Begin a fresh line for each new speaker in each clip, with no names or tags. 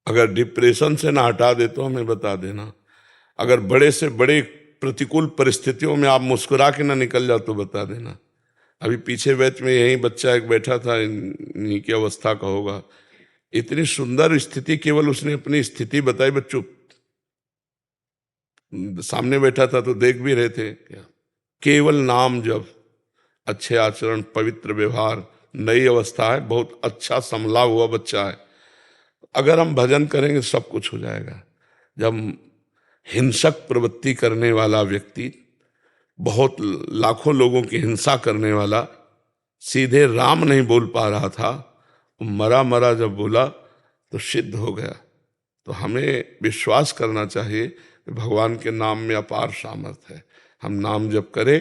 अगर डिप्रेशन से ना हटा दे तो हमें बता देना। अगर बड़े से बड़े प्रतिकूल परिस्थितियों में आप मुस्कुरा के ना निकल जाओ तो बता देना। अभी पीछे बैच में यही बच्चा एक बैठा था, इन्हीं की अवस्था का होगा, इतनी सुंदर स्थिति, केवल उसने अपनी स्थिति बताई, बच्चों सामने बैठा था तो देख भी रहे थे, केवल नाम जप, अच्छे आचरण, पवित्र व्यवहार, नई अवस्था है, बहुत अच्छा संभला हुआ बच्चा है। अगर हम भजन करेंगे सब कुछ हो जाएगा। जब हिंसक प्रवृत्ति करने वाला व्यक्ति, बहुत लाखों लोगों की हिंसा करने वाला, सीधे राम नहीं बोल पा रहा था, मरा मरा जब बोला तो सिद्ध हो गया। तो हमें विश्वास करना चाहिए कि भगवान के नाम में अपार सामर्थ्य है। हम नाम जप करें,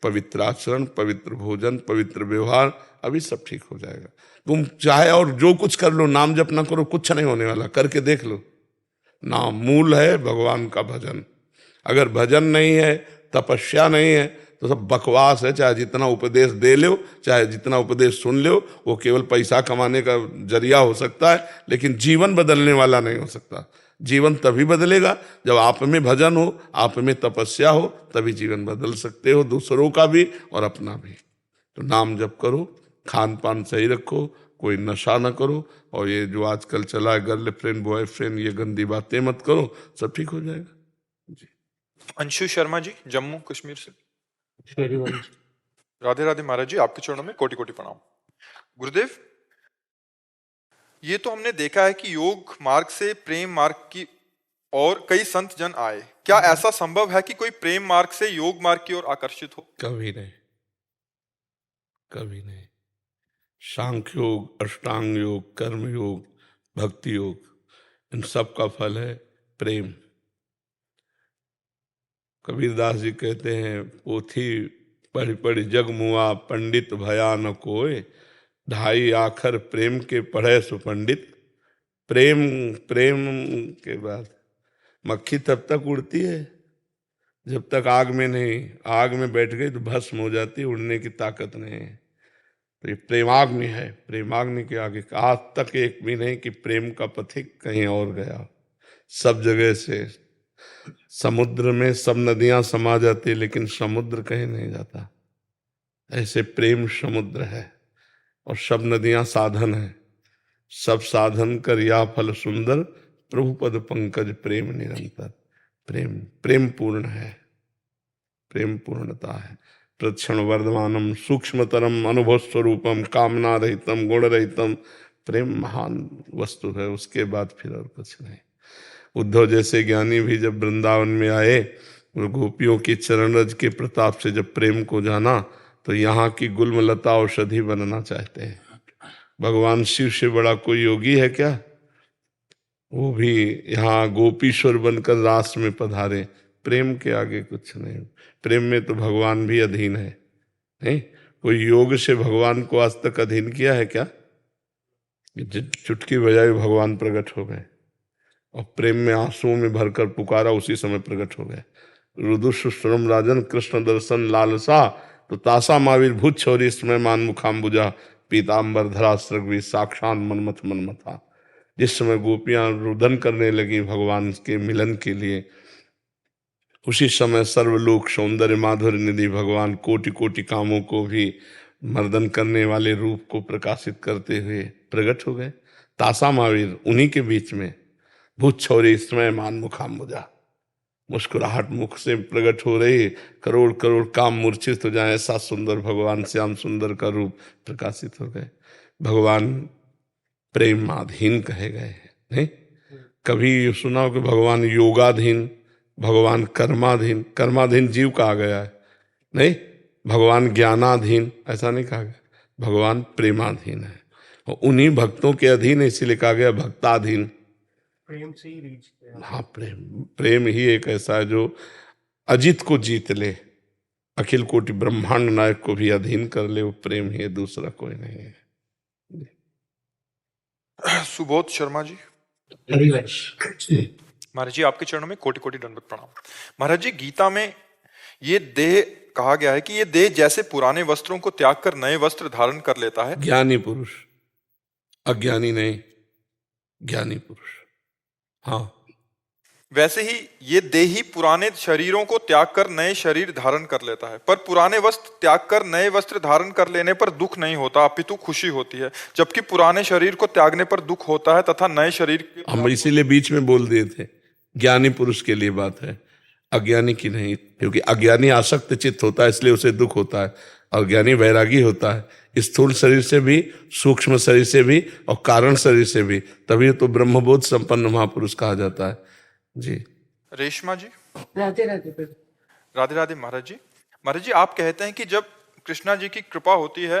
पवित्र आचरण, पवित्र भोजन, पवित्र व्यवहार, अभी सब ठीक हो जाएगा। तुम चाहे और जो कुछ कर लो, नाम जप ना करो, कुछ नहीं होने वाला, करके देख लो। नाम मूल है भगवान का भजन। अगर भजन नहीं है, तपस्या नहीं है, तो सब बकवास है। चाहे जितना उपदेश दे लो, चाहे जितना उपदेश सुन लो, वो केवल पैसा कमाने का जरिया हो सकता है, लेकिन जीवन बदलने वाला नहीं हो सकता। जीवन तभी बदलेगा जब आप में भजन हो, आप में तपस्या हो, तभी जीवन बदल सकते हो, दूसरों का भी और अपना भी। तो नाम जप करो, खान पान सही रखो, कोई नशा ना करो, और ये जो आजकल चला है गर्लफ्रेंड बॉयफ्रेंड, ये गंदी बातें मत करो, सब ठीक हो जाएगा जी।
अंशु शर्मा जी, जम्मू कश्मीर से। राधे राधे महाराज जी, आपके चरणों में कोटि कोटि प्रणाम। गुरुदेव, ये तो हमने देखा है कि योग मार्ग से प्रेम मार्ग की और कई संत जन आए। क्या ऐसा संभव है कि कोई प्रेम मार्ग से योग मार्ग की ओर आकर्षित हो?
कभी नहीं, कभी नहीं। सांख्य योग, अष्टांग योग, कर्म योग, भक्ति योग, इन सब का फल है प्रेम। कबीरदास जी कहते हैं, पोथी पढ़ी पढ़ी जग मुआ, पंडित भया न कोय, ढाई आखर प्रेम के पढ़े सुपंडित। प्रेम, प्रेम के बाद मक्खी तब तक उड़ती है जब तक आग में नहीं, आग में बैठ गई तो भस्म हो जाती, उड़ने की ताकत नहीं है। तो ये प्रेमाग्नि है, प्रेमाग्नि के आगे आज तक एक भी नहीं कि प्रेम का पथिक कहीं और गया। सब जगह से समुद्र में सब नदियां समा जाती, लेकिन समुद्र कहीं नहीं जाता। ऐसे प्रेम समुद्र है, और सब नदियां साधन है। सब साधन कर या फल सुंदर, प्रभु पद पंकज प्रेम निरंतर। प्रेम, प्रेम पूर्ण है, प्रेम पूर्णता है। प्रक्षण वर्धमानम सूक्ष्मतरम अनुभव स्वरूपम कामना रहितम गुण रहितम। प्रेम महान वस्तु है, उसके बाद फिर और कुछ नहीं। उद्धव जैसे ज्ञानी भी जब वृंदावन में आए, और गोपियों की चरण रज के प्रताप से जब प्रेम को जाना, तो यहाँ की गुलमलता औषधि बनना चाहते हैं। भगवान शिव से बड़ा कोई योगी है क्या? वो भी यहाँ गोपीश्वर बनकर रास में पधारे। प्रेम के आगे कुछ नहीं। प्रेम में तो भगवान भी अधीन है। नहीं, कोई योग से भगवान को आज तक अधीन किया है क्या? चुटकी बजाई भगवान प्रकट हो गए, और प्रेम में आंसुओं में भरकर पुकारा, उसी समय प्रकट हो गए। रुदुश्रम राजन कृष्ण दर्शन लालसा, तो तासा महावीर भूत छोरी समय मान मुखाम्बुजा, पीताम्बर धरा सृग्वी साक्षात मनमथ मनमथा। जिस समय गोपियां रुदन करने लगी भगवान के मिलन के लिए, उसी समय सर्वलोक सौंदर्य माधुर्य निधि भगवान कोटि कोटि कामों को भी मर्दन करने वाले रूप को प्रकाशित करते हुए प्रकट हो गए। तासा महावीर उन्हीं के बीच में, भूत छौरी समय मान मुखाम्बुजा, मुस्कुराहट मुख से प्रकट हो रही, करोड़ करोड़ काम मूर्छित हो जाए, ऐसा सुंदर भगवान श्याम सुंदर का रूप प्रकाशित हो गए। भगवान प्रेमाधीन कहे गए हैं। नहीं, कभी सुना हो कि भगवान योगाधीन, भगवान कर्माधीन? कर्माधीन जीव कहा गया है, नहीं। भगवान ज्ञानाधीन ऐसा नहीं कहा गया, भगवान प्रेमाधीन है, और उन्हीं भक्तों के अधीन इसीलिए कहा गया भक्ताधीन।
प्रेम से ही रीच किया।
हाँ, प्रेम, प्रेम ही एक ऐसा है जो अजित को जीत ले, अखिल कोटि ब्रह्मांड नायक को भी अधीन कर ले, वो प्रेम ही है, दूसरा कोई नहीं है।
सुबोध शर्मा जी। महाराज जी, आपके चरणों में कोटि कोटि दंडवत प्रणाम। महाराज जी, गीता में ये देह कहा गया है कि ये देह जैसे पुराने वस्त्रों को त्याग कर नए वस्त्र धारण कर लेता है।
ज्ञानी पुरुष, अज्ञानी नहीं, ज्ञानी पुरुष। हाँ,
वैसे ही ये देही पुराने शरीरों को त्याग कर नए शरीर धारण कर लेता है, पर पुराने वस्त्र त्याग कर नए वस्त्र धारण कर लेने पर दुख नहीं होता, अपितु खुशी होती है। जबकि पुराने शरीर को त्यागने पर दुख होता है तथा नए शरीर के
हम इसीलिए बीच में बोल दिए थे, ज्ञानी पुरुष के लिए बात है, अज्ञानी की नहीं। क्योंकि अज्ञानी आसक्त चित्त होता है, इसलिए उसे दुख होता है, और ज्ञानी वैरागी होता है, स्थूल शरीर से भी, सूक्ष्म शरीर से भी, और कारण शरीर से भी। तभी तो ब्रह्मबोध संपन्न महापुरुष कहा जाता है। जी
रेशमा जी।
राधे राधे प्रभु।
राधे राधे महाराज जी। महाराज जी, आप कहते हैं कि जब कृष्णा जी की कृपा होती है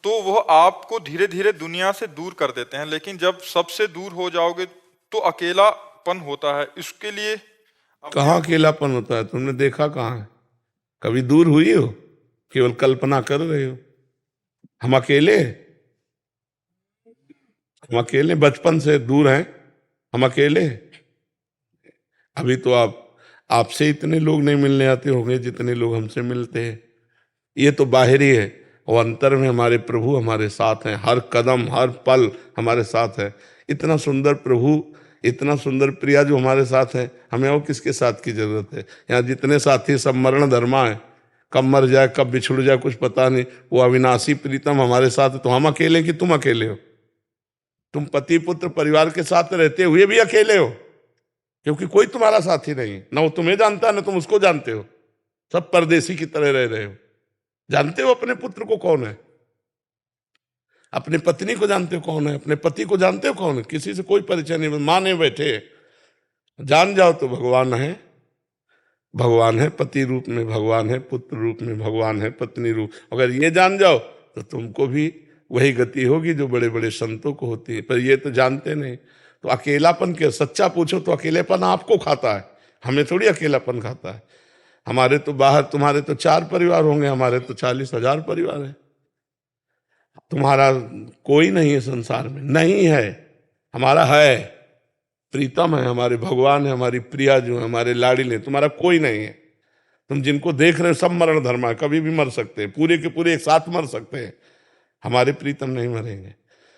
तो वह आपको धीरे धीरे दुनिया से दूर कर देते हैं, लेकिन जब सबसे दूर हो जाओगे तो अकेलापन होता है। इसके लिए
कहाँ अकेलापन होता है? तुमने देखा कहाँ है? कभी दूर हुई हो? केवल कल्पना कर रहे हो। हम अकेले बचपन से दूर हैं, हम अकेले। अभी तो आपसे इतने लोग नहीं मिलने आते होंगे जितने लोग हमसे मिलते हैं। ये तो बाहरी है, और अंतर में हमारे प्रभु हमारे साथ हैं, हर कदम हर पल हमारे साथ है। इतना सुंदर प्रभु, इतना सुंदर प्रिया जो हमारे साथ है, हमें और किसके साथ की जरूरत है? यहाँ जितने साथी सब मरण धर्मा है, कब मर जाए कब बिछुड़ जाए कुछ पता नहीं। वो अविनाशी प्रीतम हमारे साथ है, तो हम अकेले कि तुम अकेले हो? तुम पति पुत्र परिवार के साथ रहते हुए भी अकेले हो, क्योंकि कोई तुम्हारा साथी नहीं, ना वो तुम्हें जानता ना तुम उसको जानते हो। सब परदेसी की तरह रह रहे हो। जानते हो अपने पुत्र को कौन है? अपने पत्नी को जानते हो कौन है? अपने पति को जानते हो कौन है? किसी से कोई परिचय नहीं, माने बैठे। जान जाओ तो भगवान है, भगवान है, पति रूप में भगवान है, पुत्र रूप में भगवान है, पत्नी रूप। अगर ये जान जाओ तो तुमको भी वही गति होगी जो बड़े बड़े संतों को होती है, पर ये तो जानते नहीं। तो अकेलापन के सच्चा पूछो तो अकेलेपन आपको खाता है, हमें थोड़ी अकेलापन खाता है। हमारे तो बाहर, तुम्हारे तो 4 परिवार होंगे, हमारे तो 40,000 परिवार है। तुम्हारा कोई नहीं है संसार में, नहीं है, हमारा है, प्रीतम है, हमारे भगवान है, हमारी प्रिया जो है, हमारे लाडिले। तुम्हारा कोई नहीं है। तुम जिनको देख रहे हो सब मरण धर्मा है, कभी भी मर सकते हैं, पूरे के पूरे एक साथ मर सकते हैं। हमारे प्रीतम नहीं मरेंगे।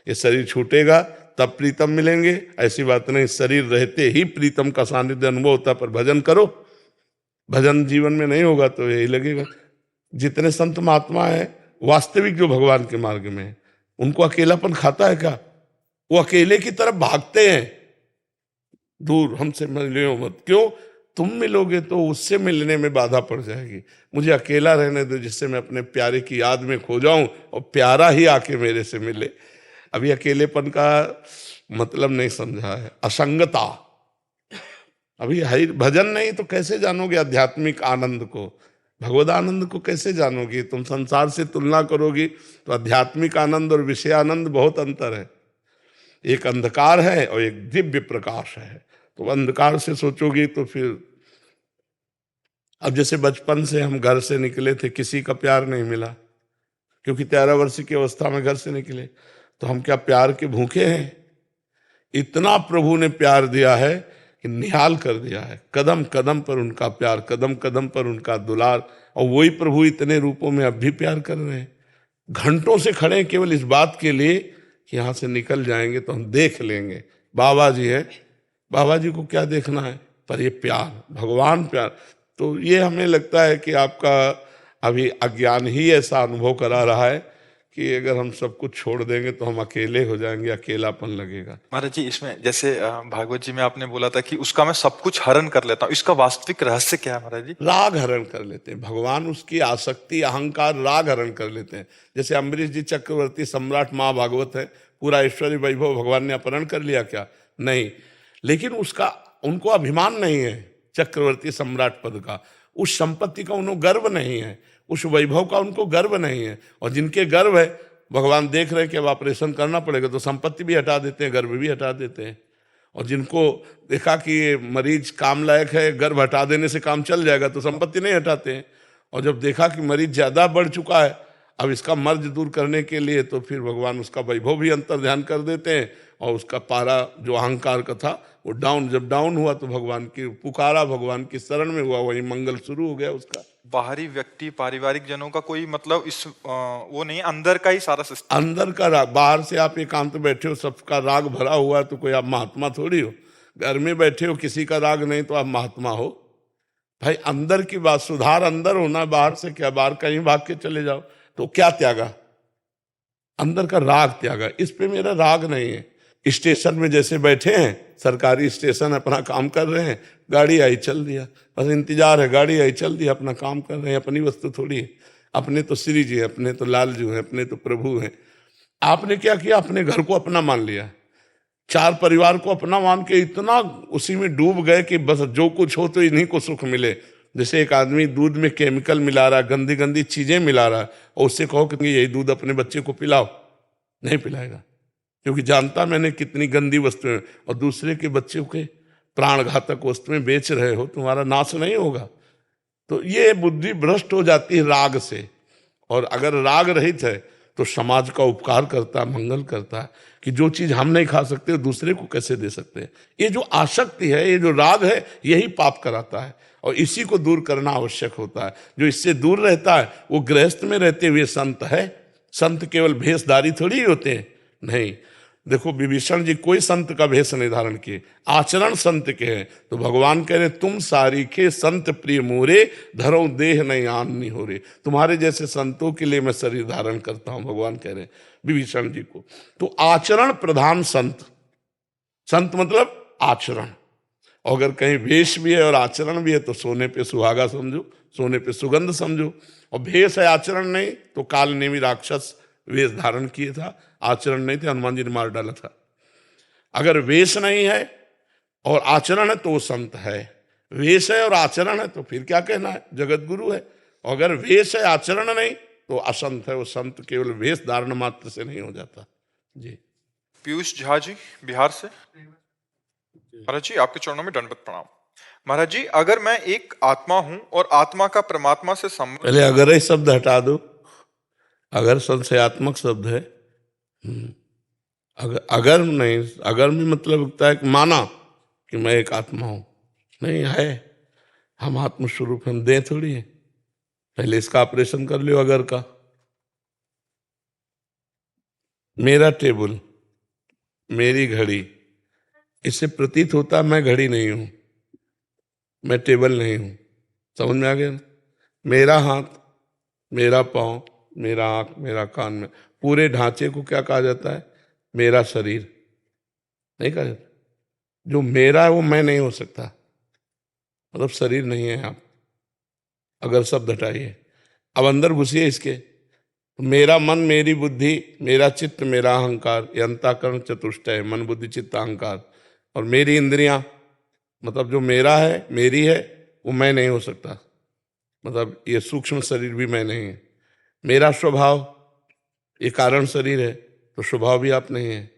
ये शरीर छूटेगा तब प्रीतम मिलेंगे, ऐसी बात नहीं। शरीर रहते ही प्रीतम का सानिध्य अनुभव होता है। पर भजन करो, भजन जीवन में नहीं होगा तो यही लगेगा। जितने संत महात्मा है वास्तविक जो भगवान के मार्ग में है, उनको अकेलापन खाता है क्या? वो अकेले की तरफ भागते हैं, दूर हमसे मिलो मत। क्यों? तुम मिलोगे तो उससे मिलने में बाधा पड़ जाएगी। मुझे अकेला रहने दो, जिससे मैं अपने प्यारे की याद में खो जाऊं और प्यारा ही आके मेरे से मिले। अभी अकेलेपन का मतलब नहीं समझा है, असंगता। अभी हरि भजन नहीं तो कैसे जानोगे आध्यात्मिक आनंद को, भगवद आनंद को कैसे जानोगी? तुम संसार से तुलना करोगी तो आध्यात्मिक आनंद और विषय आनंद बहुत अंतर है। एक अंधकार है और एक दिव्य प्रकाश है। तो अंधकार से सोचोगी तो फिर, अब जैसे बचपन से हम घर से निकले थे, किसी का प्यार नहीं मिला, क्योंकि 13 वर्ष की अवस्था में घर से निकले, तो हम क्या प्यार के भूखे हैं? इतना प्रभु ने प्यार दिया है कि निहाल कर दिया है। कदम कदम पर उनका प्यार, कदम कदम पर उनका दुलार। और वही प्रभु इतने रूपों में अब भी प्यार कर रहे हैं। घंटों से खड़े हैं केवल इस बात के लिए कि यहाँ से निकल जाएंगे तो हम देख लेंगे बाबा जी है। बाबा जी को क्या देखना है? पर ये प्यार, भगवान प्यार। तो ये हमें लगता है कि आपका अभी अज्ञान ही ऐसा अनुभव करा रहा है कि अगर हम सब कुछ छोड़ देंगे तो हम अकेले हो जाएंगे, अकेलापन लगेगा।
महाराज जी, इसमें जैसे भागवत जी में आपने बोला था कि उसका मैं सब कुछ हरण कर लेता हूँ, इसका वास्तविक रहस्य क्या है महाराज जी?
राग हरण कर लेते हैं भगवान, उसकी आसक्ति अहंकार राग हरण कर लेते हैं। जैसे अम्बरीश जी चक्रवर्ती सम्राट महाभागवत है, पूरा ऐश्वर्य वैभव भगवान ने अपहरण कर लिया क्या? नहीं, लेकिन उनको अभिमान नहीं है चक्रवर्ती सम्राट पद का, उस संपत्ति का उन्हें गर्व नहीं है, उस वैभव का उनको गर्व नहीं है। और जिनके गर्व है, भगवान देख रहे हैं कि अब ऑपरेशन करना पड़ेगा तो संपत्ति भी हटा देते हैं, गर्व भी हटा देते हैं। और जिनको देखा कि ये मरीज काम लायक है, गर्व हटा देने से काम चल जाएगा तो संपत्ति नहीं हटाते हैं। और जब देखा कि मरीज ज्यादा बढ़ चुका है, अब इसका मर्ज दूर करने के लिए, तो फिर भगवान उसका वैभव भी अंतर ध्यान कर देते हैं। और उसका पारा जो अहंकार का था वो डाउन, जब डाउन हुआ तो भगवान की पुकारा, भगवान की शरण में हुआ, वही मंगल शुरू हो गया उसका।
बाहरी व्यक्ति पारिवारिक जनों का कोई मतलब इस वो नहीं, अंदर का ही सारा सिस्टम,
अंदर का राग। बाहर से आप एकांत बैठे हो, सबका राग भरा हुआ है, तो कोई आप महात्मा थोड़ी हो। घर में बैठे हो, किसी का राग नहीं तो आप महात्मा हो। भाई अंदर की बात, सुधार अंदर होना, बाहर से क्या, बाहर कहीं भाग के चले जाओ तो क्या त्यागा? अंदर का राग त्यागा। इस पे मेरा राग नहीं है। स्टेशन में जैसे बैठे हैं, सरकारी स्टेशन, अपना काम कर रहे हैं, गाड़ी आई चल दिया, बस इंतजार है, गाड़ी आई चल दिया, अपना काम कर रहे हैं। अपनी वस्तु थोड़ी है, अपने तो श्री जी हैं, अपने तो लाल जी हैं, अपने तो प्रभु हैं। आपने क्या किया? अपने घर को अपना मान लिया, चार परिवार को अपना मान के इतना उसी में डूब गए कि बस जो कुछ हो तो इन्हीं को सुख मिले। जैसे एक आदमी दूध में केमिकल मिला रहा है, गंदी गंदी चीजें मिला रहा है, और उससे कहो कि यही दूध अपने बच्चे को पिलाओ, नहीं पिलाएगा, क्योंकि जानता मैंने कितनी गंदी वस्तुएं, और दूसरे के बच्चे के प्राणघातक वस्तुएं बेच रहे हो, तुम्हारा नाश नहीं होगा। तो ये बुद्धि भ्रष्ट हो जाती है राग से। और अगर राग रहित है तो समाज का उपकार करता है, मंगल करता है, कि जो चीज हम नहीं खा सकते दूसरे को कैसे दे सकते हैं। ये जो आसक्ति है, ये जो राग है, यही पाप कराता है, और इसी को दूर करना आवश्यक होता है। जो इससे दूर रहता है वो गृहस्थ में रहते हुए संत है। संत केवल भेषधारी थोड़ी ही होते हैं, नहीं। देखो विभीषण जी कोई संत का भेष नहीं धारण किए, आचरण संत के हैं। तो भगवान कह रहे तुम सारीखे संत प्रिय मोरे, धरो देह नहीं आननी हो रे। तुम्हारे जैसे संतों के लिए मैं शरीर धारण करता हूं, भगवान कह रहे विभीषण जी को। तो आचरण प्रधान संत, संत मतलब आचरण। और अगर कहीं वेश भी है और आचरण भी है तो सोने पे सुहागा समझो, सोने पे सुगंध समझो। और भेष है, आचरण नहीं, तो काल नेमी राक्षस वेश धारण किए था, आचरण नहीं थे, हनुमान जी ने मार डाला था। अगर वेश नहीं है और आचरण है तो वो संत है। वेश है और आचरण है तो फिर क्या कहना है, जगत गुरु है। और अगर वेश है आचरण नहीं तो असंत है, वो संत केवल वेश धारण मात्र से नहीं हो जाता। जी।
पीयूष झा जी बिहार से। महाराज जी आपके चरणों में दंडवत प्रणाम। महाराज जी अगर मैं एक आत्मा हूं और आत्मा का परमात्मा से संबंध,
पहले अगर ही शब्द हटा दो, अगर संशयात्मक शब्द है। अगर नहीं, अगर में मतलब होता है कि माना कि मैं एक आत्मा हूं, नहीं है, हम आत्मस्वरूप, हम देह थोड़ी है। पहले इसका ऑपरेशन कर लो अगर का। मेरा टेबल, मेरी घड़ी, इससे प्रतीत होता है मैं घड़ी नहीं हूं, मैं टेबल नहीं हूं। समझ में आ गया ना? मेरा हाथ, मेरा पांव, मेरा आंख, मेरा कान, में पूरे ढांचे को क्या कहा जाता है? मेरा शरीर नहीं कहा जाता। जो मेरा है वो मैं नहीं हो सकता, मतलब शरीर नहीं है आप, अगर शब्द हटाइए। अब अंदर घुसिए इसके, तो मेरा मन, मेरी बुद्धि, मेरा चित्त, मेरा अहंकार, ये अंतःकरण चतुष्टय, मन बुद्धि चित्त अहंकार, और मेरी इंद्रियां, मतलब जो मेरा है, मेरी है, वो मैं नहीं हो सकता, मतलब ये सूक्ष्म शरीर भी मैं नहीं है। मेरा स्वभाव, ये कारण शरीर है, तो स्वभाव भी आप नहीं है।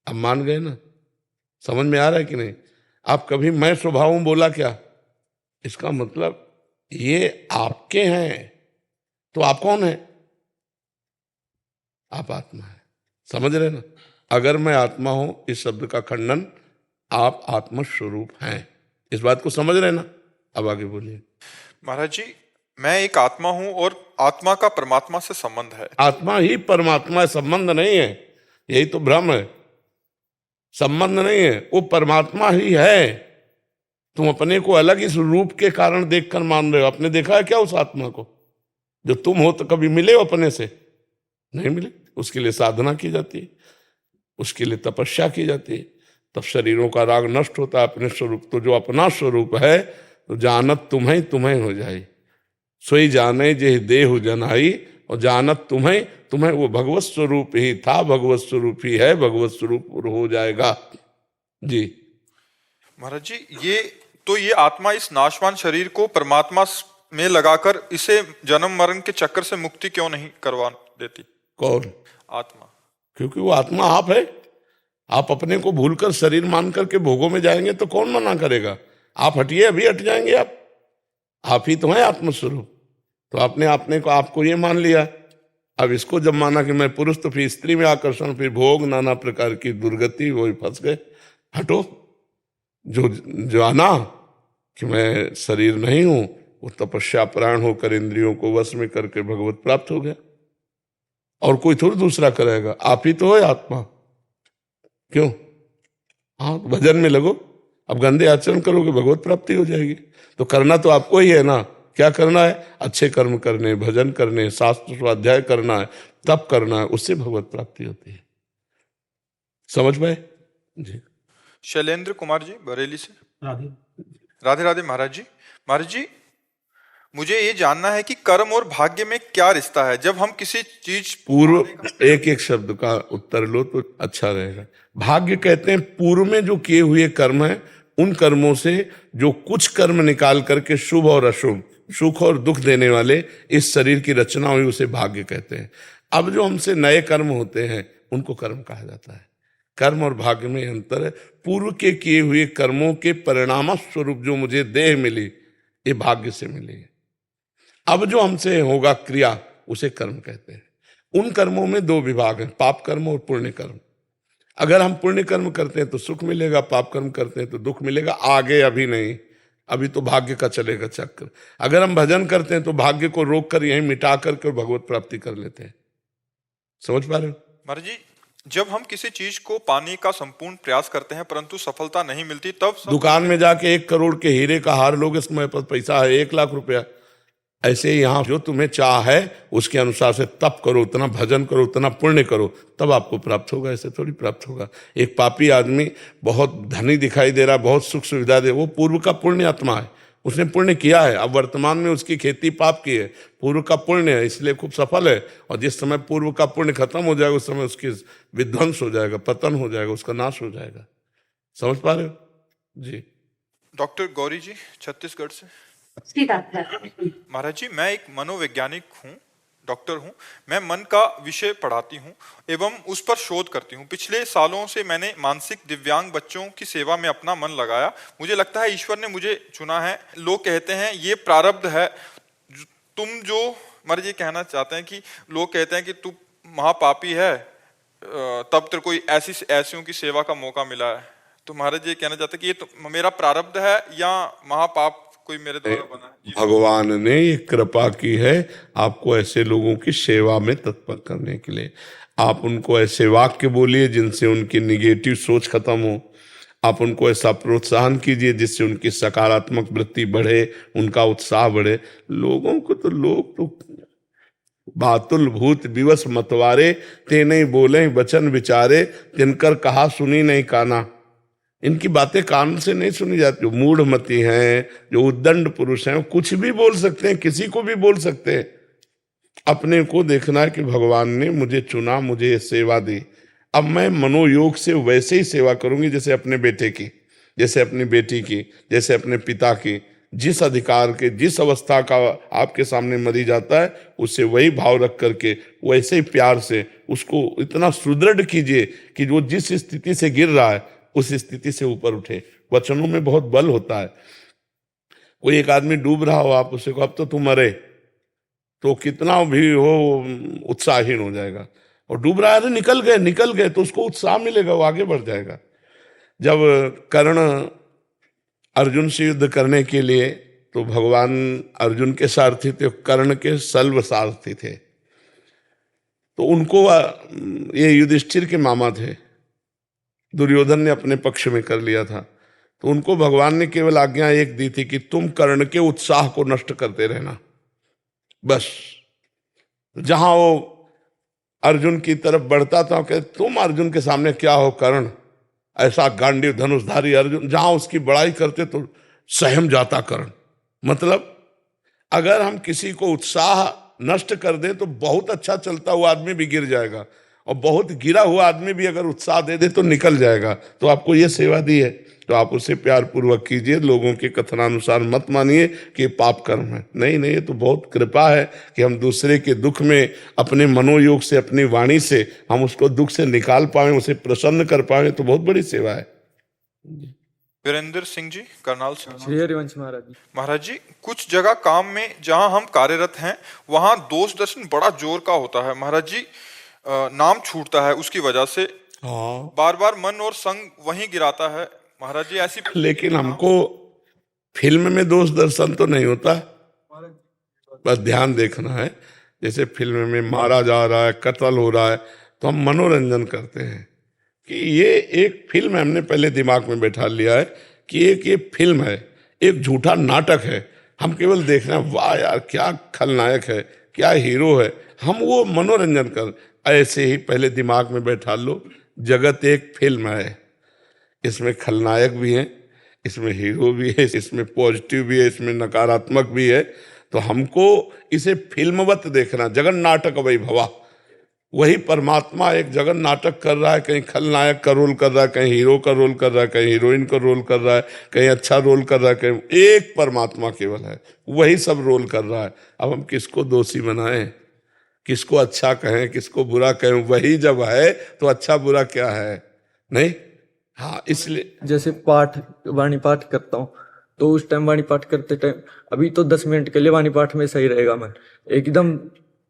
अब मान गए ना? समझ में आ रहा है कि नहीं? आप कभी मैं स्वभाव हूं बोला क्या? इसका मतलब ये आपके हैं, तो आप कौन है? आप आत्मा है। समझ रहे ना? अगर मैं आत्मा हूं, इस शब्द का खंडन, आप आत्म स्वरूप हैं। इस बात को समझ रहे ना? अब आगे बोलिए।
महाराज जी मैं एक आत्मा हूं और आत्मा का परमात्मा से संबंध है।
आत्मा ही परमात्मा है, संबंध नहीं है, यही तो भ्रम है। संबंध नहीं है, वो परमात्मा ही है। तुम अपने को अलग इस रूप के कारण देखकर मान रहे हो। आपने देखा है क्या उस आत्मा को? जो तुम हो तो कभी मिले हो अपने से? नहीं मिले। उसके लिए साधना की जाती है, उसके लिए तपस्या की जाती है, तब शरीरों का राग नष्ट होता है। अपने स्वरूप, तो जो अपना स्वरूप है, तो जानत तुम्हें तुम्हें हो जाए, सोई जाने जे देहु जनाई, और जानत तुम्हें तुम्हें, वो भगवत स्वरूप ही था, भगवत स्वरूप ही है, भगवत स्वरूप हो जाएगा। जी
महाराज जी ये आत्मा इस नाशवान शरीर को परमात्मा में लगाकर इसे जन्म मरण के चक्कर से मुक्ति क्यों नहीं करवा देती?
कौन?
आत्मा।
क्योंकि वो आत्मा आप है। आप अपने को भूलकर शरीर मान करके भोगों में जाएंगे तो कौन मना करेगा? आप हटिए, अभी हट जाएंगे। आप ही तो हैं आत्मस्वरूप। तो आपने अपने को, आपको ये मान लिया। अब इसको जब माना कि मैं पुरुष, तो फिर स्त्री में आकर्षण, फिर भोग, नाना प्रकार की दुर्गति, वही फंस गए। हटो। जो जाना कि मैं शरीर नहीं हूं, वो तपस्या प्राण होकर इंद्रियों को वश में करके भगवत प्राप्त हो गया। और कोई थोड़ी दूसरा करेगा, आप ही तो है आत्मा। क्यों? हाँ, भजन में लगो, अब गंदे आचरण करोगे भगवत प्राप्ति हो जाएगी। तो करना तो आपको ही है ना। क्या करना है? अच्छे कर्म करने, भजन करने, शास्त्र स्वाध्याय करना है, तप करना है, उससे भगवत प्राप्ति होती है। समझ पाए जी?
शैलेंद्र कुमार जी बरेली से।
राधे
राधे राधे महाराज जी। महाराज जी, मुझे ये जानना है कि कर्म और भाग्य में क्या रिश्ता है। जब हम किसी चीज
पूर्व एक एक शब्द का उत्तर लो तो अच्छा रहेगा। भाग्य कहते हैं पूर्व में जो किए हुए कर्म है, उन कर्मों से जो कुछ कर्म निकाल करके शुभ और अशुभ, सुख और दुख देने वाले इस शरीर की रचना हुई, उसे भाग्य कहते हैं। अब जो हमसे नए कर्म होते हैं उनको कर्म कहा जाता है। कर्म और भाग्य में अंतर है। पूर्व के किए हुए कर्मों के परिणाम स्वरूप जो मुझे देह मिली, ये भाग्य से मिली। अब जो हमसे होगा क्रिया, उसे कर्म कहते हैं। उन कर्मों में दो विभाग हैं, पाप कर्म और पुण्य कर्म। अगर हम पुण्य कर्म करते हैं तो सुख मिलेगा, पाप कर्म करते हैं तो दुख मिलेगा। आगे अभी नहीं, अभी तो भाग्य का चलेगा चक्र। अगर हम भजन करते हैं तो भाग्य को रोक कर यहीं मिटा करके भगवत प्राप्ति कर लेते हैं। समझ पा रहे हो?
महाराज जी, जब हम किसी चीज को पाने का संपूर्ण प्रयास करते हैं परंतु सफलता नहीं मिलती, तब
दुकान में जाके 1 करोड़ के हीरे का हार लोगे, इसमें पास पैसा है 1 लाख रुपया। ऐसे ही यहाँ जो तुम्हें चाह है उसके अनुसार से तप करो, उतना भजन करो, उतना पुण्य करो, तब आपको प्राप्त होगा। ऐसे थोड़ी प्राप्त होगा। एक पापी आदमी बहुत धनी दिखाई दे रहा, बहुत सुख सुविधा दे, वो पूर्व का पुण्य आत्मा है, उसने पुण्य किया है। अब वर्तमान में उसकी खेती पाप की है, पूर्व का पुण्य है, इसलिए खूब सफल है। और जिस समय पूर्व का पुण्य खत्म हो जाएगा, उस समय उसकी विध्वंस हो जाएगा, पतन हो जाएगा, उसका नाश हो जाएगा। समझ पा रहे हो जी?
डॉक्टर गौरी जी छत्तीसगढ़ से। महाराज जी, मैं एक मनोवैज्ञानिक हूँ, डॉक्टर हूँ। मैं मन का विषय पढ़ाती हूँ एवं उस पर शोध करती हूँ। पिछले सालों से मैंने मानसिक दिव्यांग बच्चों की सेवा में अपना मन लगाया। मुझे लगता है ईश्वर ने मुझे चुना है। लोग कहते हैं ये प्रारब्ध है। तुम जो महाराज ये कहना चाहते हैं कि लोग कहते हैं कि तू महापापी है, तब तेरे कोई ऐसियों की सेवा का मौका मिला है। तो महाराज ये कहना चाहते हैं कि ये तो मेरा प्रारब्ध है या महापाप कोई मेरे द्वारा बना है?
भगवान ने ये कृपा की है आपको ऐसे लोगों की सेवा में तत्पर करने के लिए। आप उनको ऐसे वाक्य बोलिए जिनसे उनकी निगेटिव सोच खत्म हो। आप उनको ऐसा प्रोत्साहन कीजिए जिससे उनकी सकारात्मक वृत्ति बढ़े, उनका उत्साह बढ़े। लोगों को तो लोग तो बातुल भूत विवश मतवारे, ते नहीं बोले वचन विचारे, तिनकर कहा सुनी नहीं काना। इनकी बातें कान से नहीं सुनी जाती। जो मूढ़मती हैं, जो उद्दंड पुरुष हैं, कुछ भी बोल सकते हैं, किसी को भी बोल सकते हैं। अपने को देखना है कि भगवान ने मुझे चुना, मुझे ये सेवा दी, अब मैं मनोयोग से वैसे ही सेवा करूंगी जैसे अपने बेटे की, जैसे अपनी बेटी की, जैसे अपने पिता की। जिस अधिकार के, जिस अवस्था का आपके सामने मरीज आता है, उससे वही भाव रख करके वैसे ही प्यार से उसको इतना सुदृढ़ कीजिए कि वो जिस स्थिति से गिर रहा है उस स्थिति से ऊपर उठे। वचनों में बहुत बल होता है। कोई एक आदमी डूब रहा हो, आप उसे को अब तो तू मरे, तो कितना भी हो उत्साहहीन हो जाएगा। और डूब रहा है, निकल गए तो उसको उत्साह मिलेगा, वो आगे बढ़ जाएगा। जब कर्ण अर्जुन से युद्ध करने के लिए, तो भगवान अर्जुन के सारथी थे, कर्ण के सल्व सारथी थे। तो उनको ये युधिष्ठिर के मामा थे, दुर्योधन ने अपने पक्ष में कर लिया था। तो उनको भगवान ने केवल आज्ञा एक दी थी कि तुम कर्ण के उत्साह को नष्ट करते रहना, बस। जहां वो अर्जुन की तरफ बढ़ता था, कहते तुम अर्जुन के सामने क्या हो कर्ण, ऐसा गांडीव धनुषधारी अर्जुन। जहां उसकी बड़ाई करते तो सहम जाता कर्ण। मतलब अगर हम किसी को उत्साह नष्ट कर दें तो बहुत अच्छा चलता हुआ आदमी भी गिर जाएगा, और बहुत गिरा हुआ आदमी भी अगर उत्साह दे दे तो निकल जाएगा। तो आपको ये सेवा दी है, तो आप उसे प्यार पूर्वक कीजिए। लोगों के कथनानुसार मत मानिए कि पाप कर्म है। नहीं, ये तो बहुत कृपा है कि हम दूसरे के दुख में अपने मनोयोग से, अपनी वाणी से हम उसको दुख से निकाल पाए, उसे प्रसन्न कर पाए, तो बहुत बड़ी सेवा है।
वीरेंद्र सिंह जी करनाल से।
श्री हरिवंश महाराज जी।
महाराज जी, कुछ जगह काम में जहां हम कार्यरत हैं वहां दोष दर्शन बड़ा जोर का होता है। महाराज जी, नाम छूटता है उसकी वजह से। बार बार मन और संग वहीं गिराता है। महाराज जी ऐसी,
लेकिन हमको फिल्म में दोष दर्शन तो नहीं होता, बस ध्यान देखना है। जैसे फिल्म में मारा जा रहा है, कत्ल हो रहा है, तो हम मनोरंजन करते हैं कि ये एक फिल्म है, हमने पहले दिमाग में बैठा लिया है कि एक फिल्म है, एक झूठा नाटक है। हम केवल देख रहे हैं, वाह यार क्या खलनायक है, क्या हीरो है, हम वो मनोरंजन कर। ऐसे ही पहले दिमाग में बैठा लो, जगत एक फिल्म है, इसमें खलनायक भी है, इसमें हीरो भी है, इसमें पॉजिटिव भी है, इसमें नकारात्मक भी है। तो हमको इसे फिल्मवत देखना, जगन नाटक वैभवा। वही परमात्मा एक जगन नाटक कर रहा है, कहीं खलनायक का रोल कर रहा है, कहीं हीरो का रोल कर रहा है, कहीं हीरोइन का रोल कर रहा है, कहीं अच्छा रोल कर रहा है, कहीं एक परमात्मा केवल है, वही सब रोल कर रहा है। अब हम किसको दोषी बनाएं, किसको अच्छा कहें, किसको बुरा कहें? वही जब है तो अच्छा बुरा क्या है? नहीं। हाँ, इसलिए
जैसे वाणी पाठ करता हूँ, तो उस टाइम वाणी पाठ करते टाइम अभी तो 10 मिनट के लिए वाणी पाठ में सही रहेगा, मैं एकदम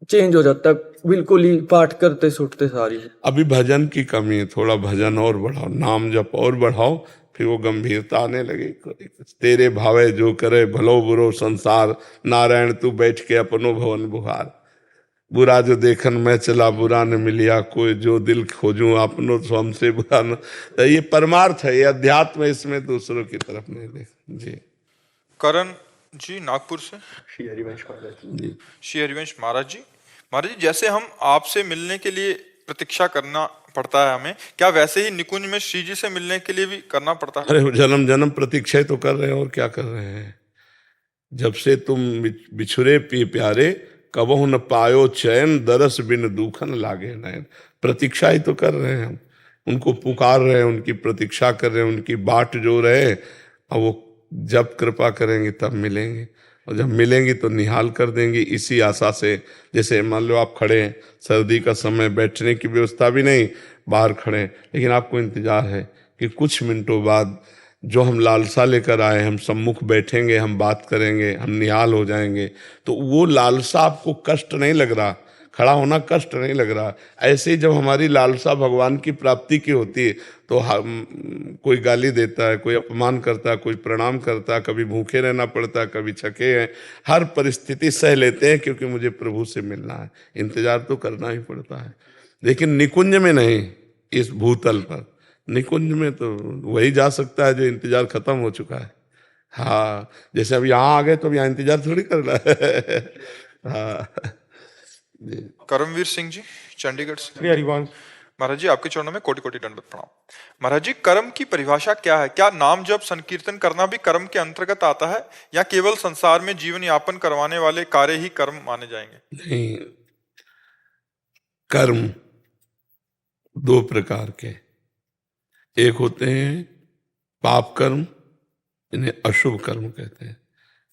चेंज हो जाता है बिल्कुल ही पाठ करते छूटते सारी।
अभी भजन की कमी है, थोड़ा भजन और बढ़ाओ, नाम जप और बढ़ाओ, फिर वो गंभीरता आने लगे। तेरे भावे जो करे भलो बुरो संसार, नारायण तू बैठ के अपनो भवन बुहार। बुरा जो देखन मैं चला बुरा न मिलिया कोई, जो दिल खोजूं अपनो तो हमसे बुरा न। तो ये परमार्थ है, ये अध्यात्म है, इसमें दूसरों की तरफ नहीं देख जी।
करण जी नागपुर से।
श्री हरिवंश महाराज
जी
श्री हरिवंश महाराज जी, जैसे हम आपसे मिलने के लिए प्रतीक्षा करना पड़ता है हमें, क्या वैसे ही निकुंज में श्री जी से मिलने के लिए भी करना पड़ता है?
अरे जन्म जन्म प्रतीक्षा तो कर रहे हैं, और क्या कर रहे हैं? जब से तुम बिछुरे पी प्यारे, कबहु न पायो चैन, दरस बिन दूखन लागे नैन। प्रतीक्षा ही तो कर रहे हैं हम, उनको पुकार रहे हैं, उनकी प्रतीक्षा कर रहे हैं, उनकी बाट जो रहे। और वो जब कृपा करेंगे तब मिलेंगे, और जब मिलेंगी तो निहाल कर देंगी, इसी आशा से। जैसे मान लो आप खड़े हैं, सर्दी का समय, बैठने की व्यवस्था भी नहीं, बाहर खड़े हैं, लेकिन आपको इंतजार है कि कुछ मिनटों बाद जो हम लालसा लेकर आए, हम सम्मुख बैठेंगे, हम बात करेंगे, हम निहाल हो जाएंगे। तो वो लालसा आपको कष्ट नहीं लग रहा, खड़ा होना कष्ट नहीं लग रहा। ऐसे ही जब हमारी लालसा भगवान की प्राप्ति की होती है, तो हम कोई गाली देता है, कोई अपमान करता है, कोई प्रणाम करता है, कभी भूखे रहना पड़ता है, कभी छके हैं, हर परिस्थिति सह लेते हैं, क्योंकि मुझे प्रभु से मिलना है। इंतजार तो करना ही पड़ता है, लेकिन निकुंज में नहीं, इस भूतल पर। निकुंज में तो वही जा सकता है जो इंतजार खत्म हो चुका है। हाँ, जैसे अब यहाँ आ गए तो अब यहाँ इंतजार थोड़ी करना है। हाँ जी।
करमवीर सिंह जी चंडीगढ़ से।
श्री हरिवंश
महाराज जी, आपके चरणों में कोटि कोटि दंडवत प्रणाम। महाराज जी, कर्म की परिभाषा क्या है? क्या नाम जप संकीर्तन करना भी कर्म के अंतर्गत आता है, या केवल संसार में जीवन यापन करवाने वाले कार्य ही कर्म माने जाएंगे?
नहीं, कर्म दो प्रकार के, एक होते हैं पाप कर्म, इन्हें अशुभ कर्म कहते हैं।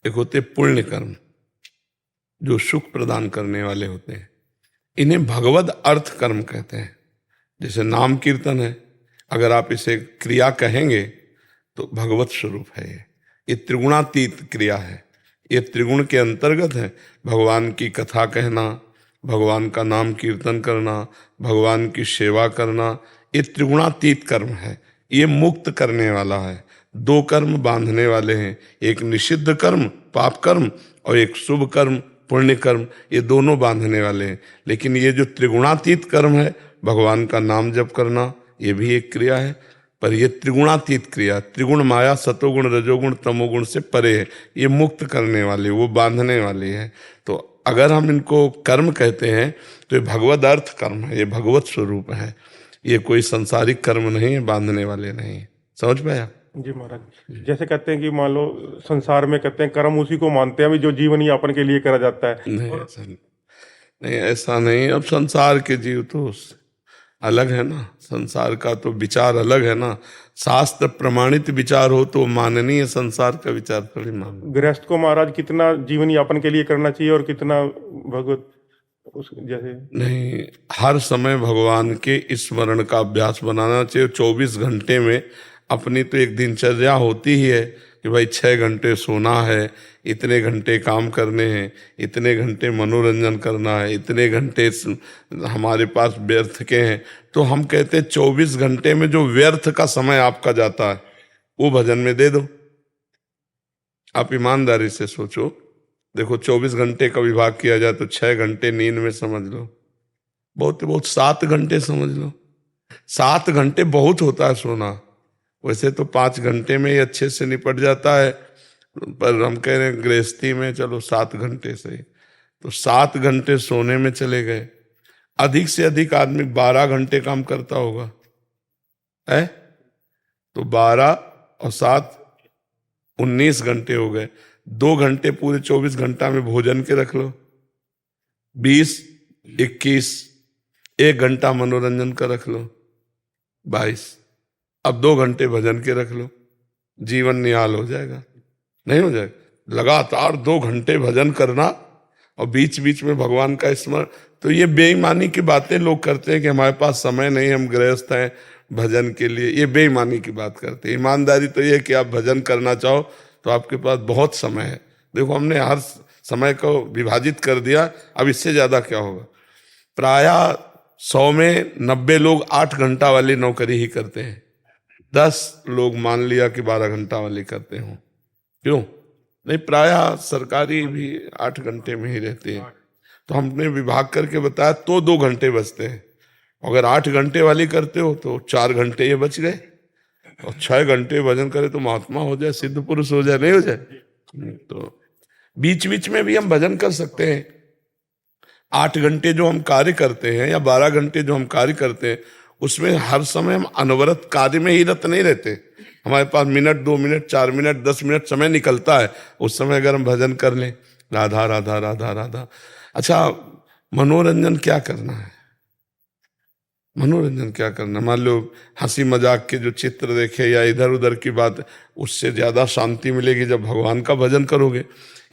एक होते पुण्य कर्म, जो सुख प्रदान करने वाले होते हैं, इन्हें भगवद अर्थ कर्म कहते हैं। जैसे नाम कीर्तन है, अगर आप इसे क्रिया कहेंगे तो भगवत स्वरूप है। ये त्रिगुणातीत क्रिया है, ये त्रिगुण के अंतर्गत है। भगवान की कथा कहना, भगवान का नाम कीर्तन करना, भगवान की सेवा करना, ये त्रिगुणातीत कर्म है। ये मुक्त करने वाला है। दो कर्म बांधने वाले हैं, एक निषिद्ध कर्म पाप कर्म, और एक शुभ कर्म पुण्य कर्म, ये दोनों बांधने वाले हैं। लेकिन ये जो त्रिगुणातीत कर्म है, भगवान का नाम जप करना, ये भी एक क्रिया है, पर ये त्रिगुणातीत क्रिया, त्रिगुण माया सतोगुण रजोगुण तमोगुण से परे है। ये मुक्त करने वाली, वो बांधने वाली है। तो अगर हम इनको कर्म कहते हैं तो ये भगवद अर्थ कर्म है, ये भगवत स्वरूप है, ये कोई सांसारिक कर्म नहीं है, बांधने वाले नहीं। समझ पाया
जी महाराज। जैसे कहते हैं कि मान लो संसार में कहते हैं कर्म उसी को मानते हैं अभी जो जीवन यापन के लिए करा जाता है।
नहीं, ऐसा नहीं, ऐसा नहीं। अब संसार के जीव तो अलग है ना, संसार का तो विचार अलग है ना। शास्त्र प्रमाणित विचार हो तो माननीय, संसार का विचार थोड़ी मान।
गृहस्थ को महाराज कितना जीवन यापन के लिए करना चाहिए और कितना भगवत उस जैसे?
नहीं, हर समय भगवान के स्मरण का अभ्यास बनाना चाहिए। 24 घंटे में अपनी तो एक दिनचर्या होती ही है कि भाई 6 घंटे सोना है, इतने घंटे काम करने हैं, इतने घंटे मनोरंजन करना है, इतने घंटे हमारे पास व्यर्थ के हैं। तो हम कहते हैं 24 घंटे में जो व्यर्थ का समय आपका जाता है वो भजन में दे दो। आप ईमानदारी से सोचो, देखो 24 घंटे का विभाग किया जाए तो 6 घंटे नींद में समझ लो, बहुत बहुत 7 घंटे समझ लो। 7 घंटे बहुत होता है सोना, वैसे तो 5 घंटे में ही अच्छे से निपट जाता है, पर हम कह रहे हैं गृहस्थी में चलो 7 घंटे से, तो 7 घंटे सोने में चले गए। अधिक से अधिक आदमी 12 घंटे काम करता होगा, है तो 12 और 7 19 घंटे हो गए। 2 घंटे पूरे 24 घंटा में भोजन के रख लो, 20 21, 1 घंटा मनोरंजन का रख लो, 22। अब 2 घंटे भजन के रख लो, जीवन निहाल हो जाएगा, नहीं हो जाएगा? लगातार 2 घंटे भजन करना और बीच बीच में भगवान का स्मरण। तो ये बेईमानी की बातें लोग करते हैं कि हमारे पास समय नहीं, हम गृहस्थ हैं भजन के लिए, ये बेईमानी की बात करते हैं। ईमानदारी तो ये कि आप भजन करना चाहो तो आपके पास बहुत समय है। देखो हमने हर समय को विभाजित कर दिया, अब इससे ज्यादा क्या होगा? प्रायः 100 में 90 लोग 8 घंटा वाली नौकरी ही करते हैं, 10 लोग मान लिया कि 12 घंटा वाली करते हो। क्यों नहीं? प्रायः सरकारी भी 8 घंटे में ही रहते हैं। तो हमने विभाग करके बताया तो 2 घंटे बचते हैं। अगर 8 घंटे वाली करते हो तो 4 घंटे ये बच गए, और 6 घंटे भजन करे तो महात्मा हो जाए, सिद्ध पुरुष हो जाए, नहीं हो जाए? तो बीच बीच में भी हम भजन कर सकते हैं। 8 घंटे जो हम कार्य करते हैं या 12 घंटे जो हम कार्य करते हैं, उसमें हर समय हम अनवरत कार्य में ही रत नहीं रहते। हमारे पास मिनट 2 मिनट 4 मिनट 10 मिनट समय निकलता है, उस समय अगर हम भजन कर लें, राधा राधा राधा राधा। अच्छा, मनोरंजन क्या करना है? मनोरंजन क्या करना? मान लो हंसी मजाक के जो चित्र देखे या इधर उधर की बात, उससे ज्यादा शांति मिलेगी जब भगवान का भजन करोगे।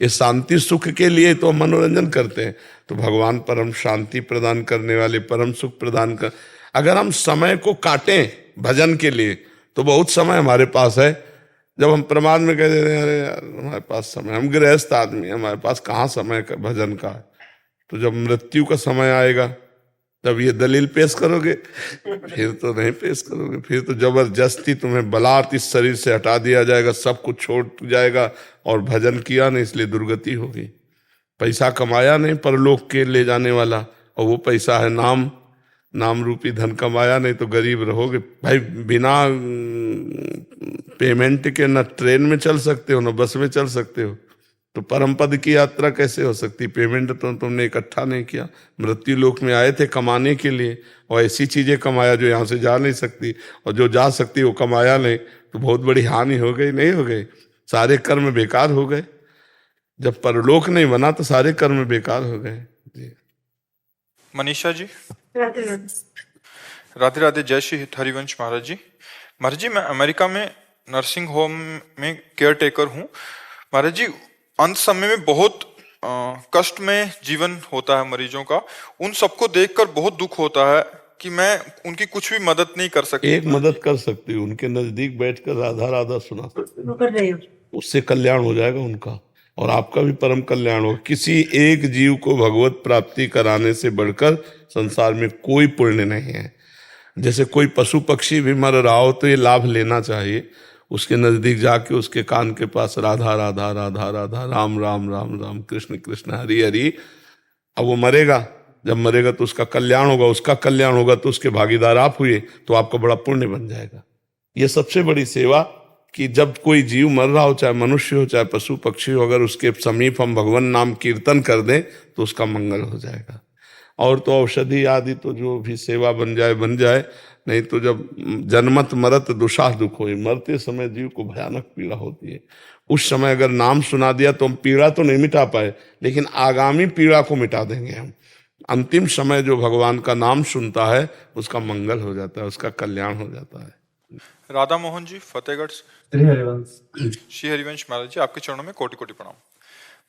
ये शांति सुख के लिए तो मनोरंजन करते हैं, तो भगवान परम शांति प्रदान करने वाले, परम सुख प्रदान कर। अगर हम समय को काटें भजन के लिए तो बहुत समय हमारे पास है। जब हम प्रमाद में कह देते हैं अरे यार हमारे पास समय, हम गृहस्थ आदमी, हमारे पास कहाँ समय का भजन का है, तो जब मृत्यु का समय आएगा तब ये दलील पेश करोगे? फिर तो नहीं पेश करोगे, फिर तो जबरदस्ती तुम्हें बलात् इस शरीर से हटा दिया जाएगा, सब कुछ छोड़ जाएगा, और भजन किया नहीं इसलिए दुर्गति होगी। पैसा कमाया नहीं परलोक के ले जाने वाला, और वो पैसा है नाम, नाम रूपी धन कमाया नहीं तो गरीब रहोगे। भाई बिना पेमेंट के न ट्रेन में चल सकते हो न बस में चल सकते हो, तो परम पद की यात्रा कैसे हो सकती? पेमेंट तो तुमने इकट्ठा नहीं किया। मृत्यु लोक में आए थे कमाने के लिए, और ऐसी चीजें कमाया जो यहाँ से जा नहीं सकती, और जो जा सकती वो कमाया नहीं, तो बहुत बड़ी हानि हो गई, नहीं हो गई? सारे कर्म बेकार हो गए। जब परलोक नहीं बना तो सारे कर्म बेकार हो गए। जी
मनीषा जी, राधे राधे। जय श्री हरिवंश महाराज जी। महाराज जी, मैं अमेरिका में नर्सिंग होम में केयर टेकर हूँ। महाराज जी, अंत समय में बहुत कष्ट में जीवन होता है मरीजों का, उन सबको देखकर बहुत दुख होता है कि मैं उनकी कुछ भी मदद नहीं कर सकती।
एक मदद कर सकती हूँ, उनके नजदीक बैठकर राधा राधा सुना सकते, उससे कल्याण हो जाएगा उनका, और आपका भी परम कल्याण होगा। किसी एक जीव को भगवत प्राप्ति कराने से बढ़कर संसार में कोई पुण्य नहीं है। जैसे कोई पशु पक्षी भी मर रहा हो तो ये लाभ लेना चाहिए, उसके नजदीक जाके उसके कान के पास राधा राधा राधा राधा, राम राम राम राम, कृष्ण कृष्ण, हरि हरि। अब वो मरेगा, जब मरेगा तो उसका कल्याण होगा, उसका कल्याण होगा तो उसके भागीदार आप हुए, तो आपका बड़ा पुण्य बन जाएगा। ये सबसे बड़ी सेवा, कि जब कोई जीव मर रहा हो, चाहे मनुष्य हो चाहे पशु पक्षी हो, अगर उसके समीप हम भगवान नाम कीर्तन कर दें तो उसका मंगल हो जाएगा। और तो औषधि आदि तो जो भी सेवा बन जाए बन जाए, नहीं तो जब जन्मत मरत दुषाह दुख होए, मरते समय जीव को भयानक पीड़ा होती है। उस समय अगर नाम सुना दिया तो हम पीड़ा तो नहीं मिटा पाए, लेकिन आगामी पीड़ा को मिटा देंगे हम। अंतिम समय जो भगवान का नाम सुनता है उसका मंगल हो जाता है, उसका कल्याण हो जाता है।
राधा मोहन जी, फतेहगढ़ से। श्री हरिवंश महाराज जी, आपके चरणों में कोटि कोटि प्रणाम।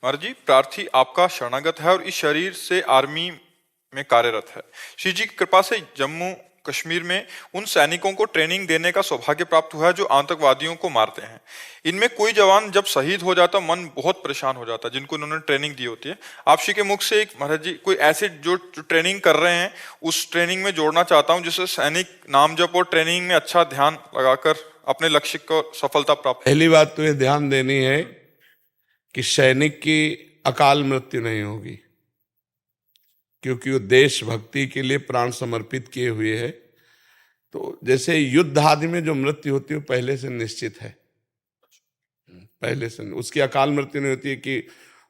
महाराज जी, प्रार्थी आपका शरणागत है और इस शरीर से आर्मी में कार्यरत है। श्री जी की कृपा से जम्मू कश्मीर में उन सैनिकों को ट्रेनिंग देने का सौभाग्य प्राप्त हुआ है जो आतंकवादियों को मारते हैं। इनमें कोई जवान जब शहीद हो जाता मन बहुत परेशान हो जाता है, जिनको उन्होंने ट्रेनिंग दी होती है। आप श्री के मुख से एक महाराज जी कोई ऐसे जो ट्रेनिंग कर रहे हैं उस ट्रेनिंग में जोड़ना चाहता हूं, जिससे सैनिक नाम जप और ट्रेनिंग में अच्छा ध्यान लगाकर अपने लक्ष्य को सफलता प्राप्त।
पहली बात तो ये ध्यान देनी है कि सैनिक की अकाल मृत्यु नहीं होगी, क्योंकि वो देशभक्ति के लिए प्राण समर्पित किए हुए है। तो जैसे युद्ध आदि में जो मृत्यु होती है वो पहले से निश्चित है, पहले से। उसकी अकाल मृत्यु नहीं होती है कि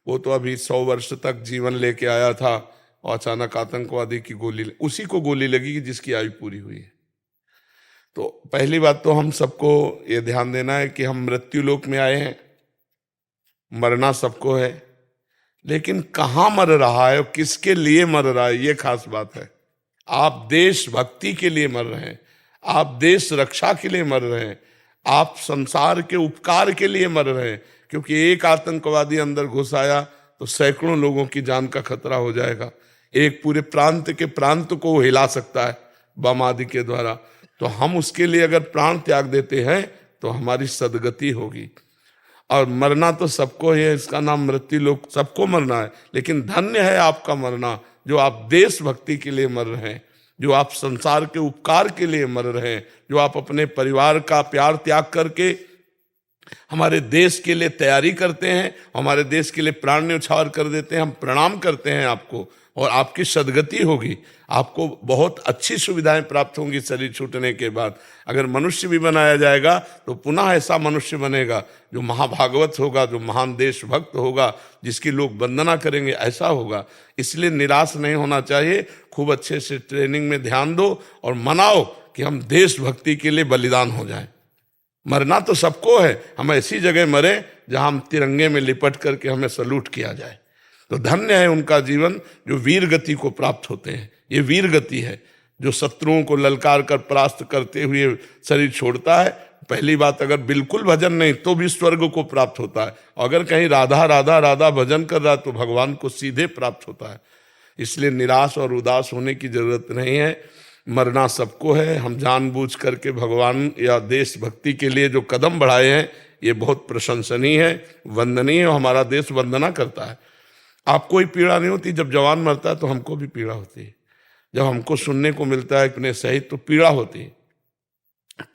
वो तो अभी 100 वर्ष तक जीवन लेके आया था और अचानक आतंकवादी की गोली, उसी को गोली लगी कि जिसकी आयु पूरी हुई है। तो पहली बात तो हम सबको ये ध्यान देना है कि हम मृत्यु लोक में आए हैं, मरना सबको है, लेकिन कहाँ मर रहा है और किसके लिए मर रहा है, ये खास बात है। आप देशभक्ति के लिए मर रहे हैं, आप देश रक्षा के लिए मर रहे हैं, आप संसार के उपकार के लिए मर रहे हैं। क्योंकि एक आतंकवादी अंदर घुस आया तो सैकड़ों लोगों की जान का खतरा हो जाएगा, एक पूरे प्रांत के प्रांत को हिला सकता है बम आदि के द्वारा। तो हम उसके लिए अगर प्राण त्याग देते हैं तो हमारी सदगति होगी। और मरना तो सबको है, इसका नाम मृत्यु लोक, सबको मरना है, लेकिन धन्य है आपका मरना जो आप देशभक्ति के लिए मर रहे हैं, जो आप संसार के उपकार के लिए मर रहे हैं, जो आप अपने परिवार का प्यार त्याग करके हमारे देश के लिए तैयारी करते हैं, हमारे देश के लिए प्राण न्यौछावर कर देते हैं। हम प्रणाम करते हैं आपको और आपकी सदगति होगी, आपको बहुत अच्छी सुविधाएं प्राप्त होंगी शरीर छूटने के बाद। अगर मनुष्य भी बनाया जाएगा तो पुनः ऐसा मनुष्य बनेगा जो महाभागवत होगा, जो महान देशभक्त होगा, जिसकी लोग वंदना करेंगे, ऐसा होगा। इसलिए निराश नहीं होना चाहिए, खूब अच्छे से ट्रेनिंग में ध्यान दो और मनाओ कि हम देशभक्ति के लिए बलिदान हो जाएं। मरना तो सबको है, हम ऐसी जगह मरे जहां हम तिरंगे में लिपट करके हमें सलूट किया जाए। तो धन्य है उनका जीवन जो वीर गति को प्राप्त होते हैं। ये वीर गति है जो शत्रुओं को ललकार कर परास्त करते हुए शरीर छोड़ता है। पहली बात, अगर बिल्कुल भजन नहीं तो भी स्वर्ग को प्राप्त होता है, अगर कहीं राधा राधा राधा भजन कर रहा है तो भगवान को सीधे प्राप्त होता है। इसलिए निराश और उदास होने की जरूरत नहीं है, मरना सबको है। हम जानबूझ करके भगवान या देशभक्ति के लिए जो कदम बढ़ाए हैं ये बहुत प्रशंसनीय है, वंदनीय है, हमारा देश वंदना करता है। आपको कोई पीड़ा नहीं होती, जब जवान मरता है तो हमको भी पीड़ा होती है। जब हमको सुनने को मिलता है अपने शहीद तो पीड़ा होती है।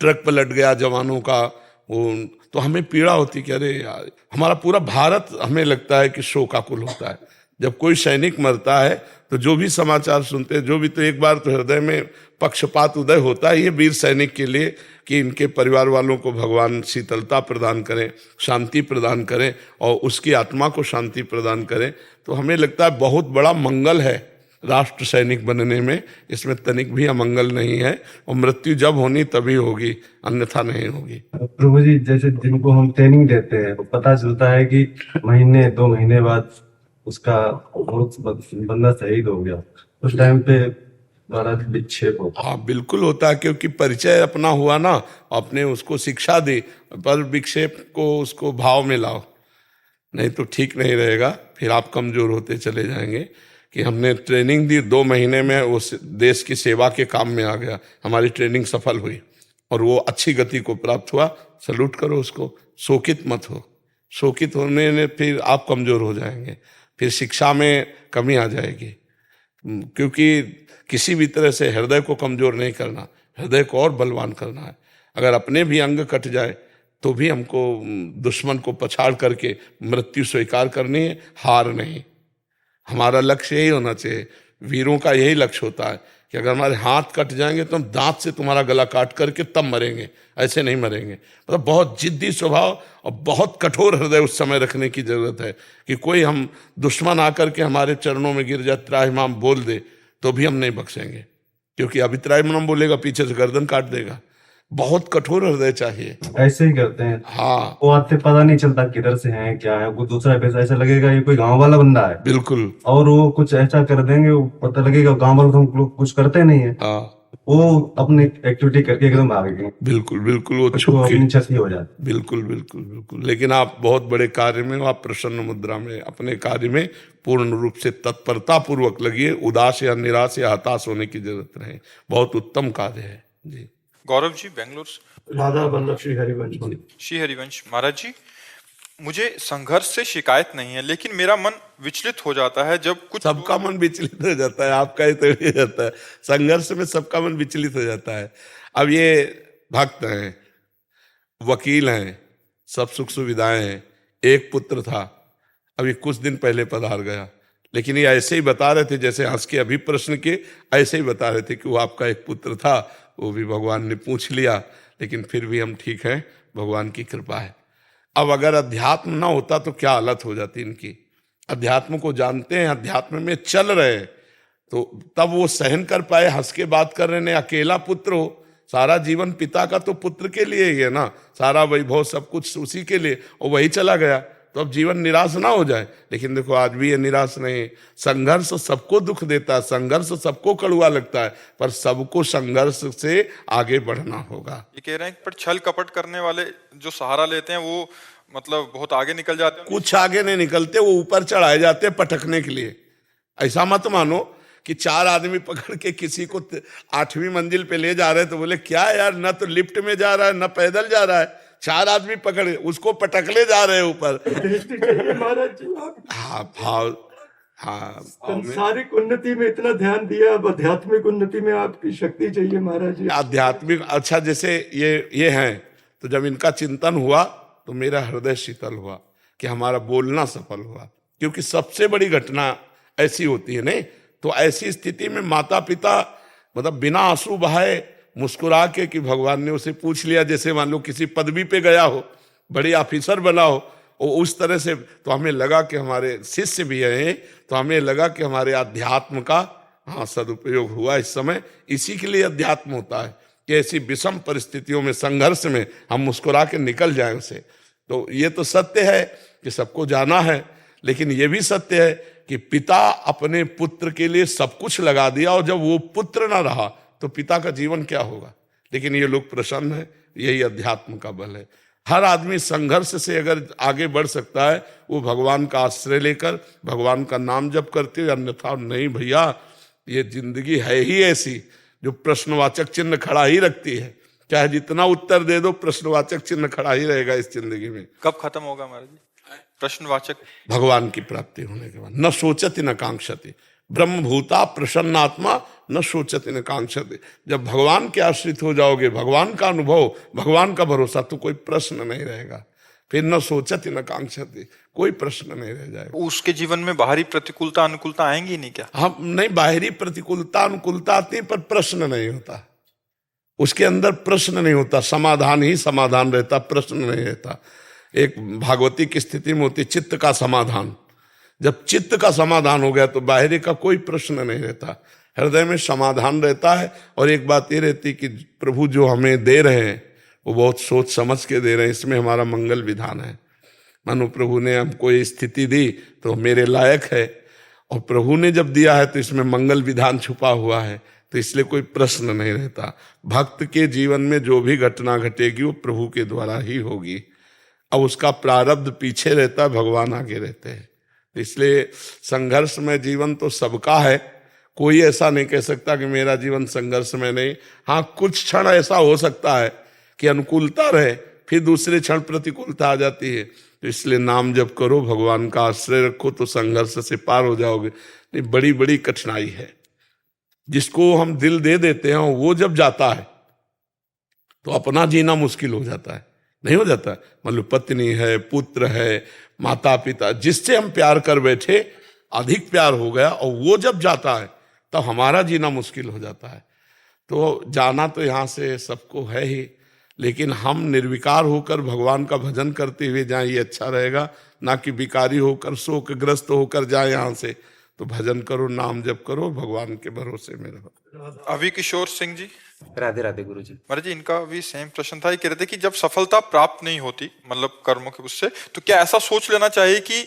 ट्रक पलट गया जवानों का, वो तो हमें पीड़ा होती कि अरे यार, हमारा पूरा भारत हमें लगता है कि शोकाकुल होता है जब कोई सैनिक मरता है। तो जो भी समाचार सुनते हैं, जो भी, तो एक बार तो हृदय में पक्षपात उदय होता है ये वीर सैनिक के लिए कि इनके परिवार वालों को भगवान शीतलता प्रदान करें, शांति प्रदान करें और उसकी आत्मा को शांति प्रदान करें। तो हमें लगता है बहुत बड़ा मंगल है राष्ट्र सैनिक बनने में, इसमें तनिक भी अमंगल नहीं है। और मृत्यु जब होनी तभी होगी, अन्यथा नहीं होगी।
प्रभु जी, जैसे जिनको हम ट्रेनिंग देते हैं तो पता चलता है कि महीने 2 महीने बाद उसका बंदा शहीद हो गया, उस टाइम पे बड़ा विक्षेप होता है।
हाँ बिल्कुल होता है, क्योंकि परिचय अपना हुआ ना, अपने उसको शिक्षा दी, पर विक्षेप को उसको भाव में लाओ, नहीं तो ठीक नहीं रहेगा, फिर आप कमजोर होते चले जाएंगे। कि हमने ट्रेनिंग दी, 2 महीने में उस देश की सेवा के काम में आ गया, हमारी ट्रेनिंग सफल हुई और वो अच्छी गति को प्राप्त हुआ, सलूट करो उसको, शोकित मत हो। शोकित होने में फिर आप कमजोर हो जाएंगे, फिर शिक्षा में कमी आ जाएगी। क्योंकि किसी भी तरह से हृदय को कमजोर नहीं करना, हृदय को और बलवान करना है। अगर अपने भी अंग कट जाए तो भी हमको दुश्मन को पछाड़ करके मृत्यु स्वीकार करनी है, हार नहीं। हमारा लक्ष्य यही होना चाहिए, वीरों का यही लक्ष्य होता है कि अगर हमारे हाथ कट जाएंगे तो हम दांत से तुम्हारा गला काट करके तब मरेंगे, ऐसे नहीं मरेंगे। मतलब बहुत जिद्दी स्वभाव और बहुत कठोर हृदय उस समय रखने की जरूरत है कि कोई हम दुश्मन आकर के हमारे चरणों में गिर जाए, त्राहिमाम बोल दे, तो भी हम नहीं बख्शेंगे। क्योंकि अभी त्राहिमाम बोलेगा, पीछे से गर्दन काट देगा। बहुत कठोर हृदय चाहिए।
ऐसे ही करते हैं।
हाँ
वो आते पता नहीं चलता किधर से हैं क्या है, कोई दूसरा पैसा, ऐसा लगेगा ये कोई गांव वाला बंदा है,
बिल्कुल।
और वो कुछ ऐसा कर देंगे, वो पता लगेगा गांव वाले तो हम लोग कुछ करते नहीं है,
हाँ
वो अपनी एक्टिविटी करके एकदम भाग गए,
बिल्कुल बिल्कुल, वो
उसको
छुप
अपनी
के,
क्षति हो जाती।
बिल्कुल बिल्कुल बिल्कुल। लेकिन आप बहुत बड़े कार्य में हो, आप प्रसन्न मुद्रा में अपने कार्य में पूर्ण रूप से तत्परता पूर्वक लगिए, उदास या निराश या हताश होने की जरूरत नहीं। बहुत उत्तम कार्य है जी।
गौरव जी, बेंगलोर से।
राधा वल्लभ श्री हरिवंश।
श्री हरिवंश महाराज जी, मुझे संघर्ष से शिकायत नहीं है, लेकिन मेरा मन विचलित हो जाता है जब कुछ,
सबका मन विचलित हो जाता है, आपका ही तो हो जाता है। संघर्ष में सबका मन विचलित हो जाता है। अब ये भक्त हैं, वकील हैं, सब सुख सुविधाएं हैं, एक पुत्र था, अभी कुछ दिन पहले पधार गया, लेकिन ये ऐसे ही बता रहे थे जैसे हंस के अभी प्रश्न के, ऐसे ही बता रहे थे कि वो आपका एक पुत्र था वो भी भगवान ने पूछ लिया, लेकिन फिर भी हम ठीक हैं, भगवान की कृपा है। अब अगर अध्यात्म ना होता तो क्या हालत हो जाती इनकी। अध्यात्म को जानते हैं, अध्यात्म में चल रहे हैं, तो तब वो सहन कर पाए, हंस के बात कर रहे हैं। अकेला पुत्र हो, सारा जीवन पिता का तो पुत्र के लिए ही है ना, सारा वैभव सब कुछ उसी के लिए, और वही चला गया, तो अब जीवन निराश ना हो जाए। लेकिन देखो आज भी ये निराश नहीं। संघर्ष सबको दुख देता है, संघर्ष सबको कड़वा लगता है, पर सबको संघर्ष से आगे बढ़ना होगा।
ये कह रहे हैं पर छल कपट करने वाले जो सहारा लेते हैं वो मतलब बहुत आगे निकल जाते हैं।
कुछ आगे नहीं निकलते, वो ऊपर चढ़ाए जाते हैं पटकने के लिए। ऐसा मत मानो कि 4 आदमी पकड़ के किसी को 8वीं मंजिल पे ले जा रहे हैं तो बोले क्या यार, ना तो लिफ्ट में जा रहा है ना पैदल जा रहा है, 4 आदमी पकड़े उसको पटकले जा रहे हैं ऊपर।
महाराज जी
हाँ भाव, हाँ
सांसारिक उन्नति में इतना ध्यान दिया, अब आध्यात्मिक उन्नति में आपकी शक्ति चाहिए महाराज जी।
आध्यात्मिक, अच्छा जैसे ये हैं, तो जब इनका चिंतन हुआ तो मेरा हृदय शीतल हुआ कि हमारा बोलना सफल हुआ। क्योंकि सबसे बड़ी घटना ऐसी होती है नहीं, तो ऐसी स्थिति में माता पिता मतलब बिना आंसू बहाए मुस्कुरा के कि भगवान ने उसे पूछ लिया, जैसे मान लो किसी पदवी पे गया हो, बड़ी ऑफिसर बना हो, और उस तरह से, तो हमें लगा कि हमारे शिष्य भी हैं, तो हमें लगा कि हमारे अध्यात्म का हाँ सदुपयोग हुआ इस समय। इसी के लिए अध्यात्म होता है कि ऐसी विषम परिस्थितियों में, संघर्ष में हम मुस्कुरा के निकल जाएं उसे। तो ये तो सत्य है कि सबको जाना है, लेकिन ये भी सत्य है कि पिता अपने पुत्र के लिए सब कुछ लगा दिया, और जब वो पुत्र ना रहा तो पिता का जीवन क्या होगा। लेकिन ये लोग प्रसन्न है, यही अध्यात्म का बल है। हर आदमी संघर्ष से अगर आगे बढ़ सकता है, वो भगवान का आश्रय लेकर भगवान का नाम जप करते हुए, अन्यथा नहीं भैया, ये जिंदगी है ही ऐसी जो प्रश्नवाचक चिन्ह खड़ा ही रखती है। चाहे जितना उत्तर दे दो, प्रश्नवाचक चिन्ह खड़ा ही रहेगा इस जिंदगी में।
कब खत्म होगा महाराज जी प्रश्नवाचक?
भगवान की प्राप्ति होने के बाद। न सोचति न कांक्षति, ब्रह्मभूता प्रसन्नात्मा न सोचति न कांक्षति। जब भगवान के आश्रित हो जाओगे, भगवान का अनुभव, भगवान का भरोसा, तो कोई प्रश्न नहीं रहेगा। फिर न सोचति न कांक्षति, कोई प्रश्न नहीं रह जाएगा।
उसके जीवन में बाहरी प्रतिकूलता अनुकूलता आएंगी नहीं क्या?
हम नहीं, बाहरी प्रतिकूलता अनुकूलता आती है, पर प्रश्न नहीं होता उसके अंदर, प्रश्न नहीं होता, समाधान ही समाधान रहता, प्रश्न नहीं रहता। एक भागवती की स्थिति में होती चित्त का समाधान। जब चित्त का समाधान हो गया तो बाहरी का कोई प्रश्न नहीं रहता, हृदय में समाधान रहता है। और एक बात ये रहती कि प्रभु जो हमें दे रहे हैं वो बहुत सोच समझ के दे रहे हैं, इसमें हमारा मंगल विधान है। मानो प्रभु ने हमको ये स्थिति दी तो मेरे लायक है, और प्रभु ने जब दिया है तो इसमें मंगल विधान छुपा हुआ है, तो इसलिए कोई प्रश्न नहीं रहता। भक्त के जीवन में जो भी घटना घटेगी वो प्रभु के द्वारा ही होगी। अब उसका प्रारब्ध पीछे रहता है, भगवान आगे रहते हैं। इसलिए संघर्ष में जीवन तो सबका है, कोई ऐसा नहीं कह सकता कि मेरा जीवन संघर्ष में नहीं। हाँ, कुछ क्षण ऐसा हो सकता है कि अनुकूलता रहे, फिर दूसरे क्षण प्रतिकूलता आ जाती है। तो इसलिए नाम जप करो, भगवान का आश्रय रखो, तो संघर्ष से पार हो जाओगे। नहीं, बड़ी बड़ी कठिनाई है। जिसको हम दिल दे देते हैं वो जब जाता है तो अपना जीना मुश्किल हो जाता है, नहीं हो जाता? मतलब पत्नी है, पुत्र है, माता पिता, जिससे हम प्यार कर बैठे, अधिक प्यार हो गया, और वो जब जाता है तो हमारा जीना मुश्किल हो जाता है। तो जाना तो यहाँ से सबको है ही, लेकिन हम निर्विकार होकर भगवान का भजन करते हुए जाएं, ये अच्छा रहेगा। ना कि विकारी होकर, शोकग्रस्त होकर जाए यहाँ से। तो भजन करो, नाम जप करो, भगवान के भरोसे में रहो।
अभी किशोर सिंह जी।
राधे राधे गुरु जी।
महाराज जी, इनका भी सेम प्रश्न था। ये कह रहे थे कि जब सफलता प्राप्त नहीं होती, मतलब कर्मों के उससे, तो क्या ऐसा सोच लेना चाहिए कि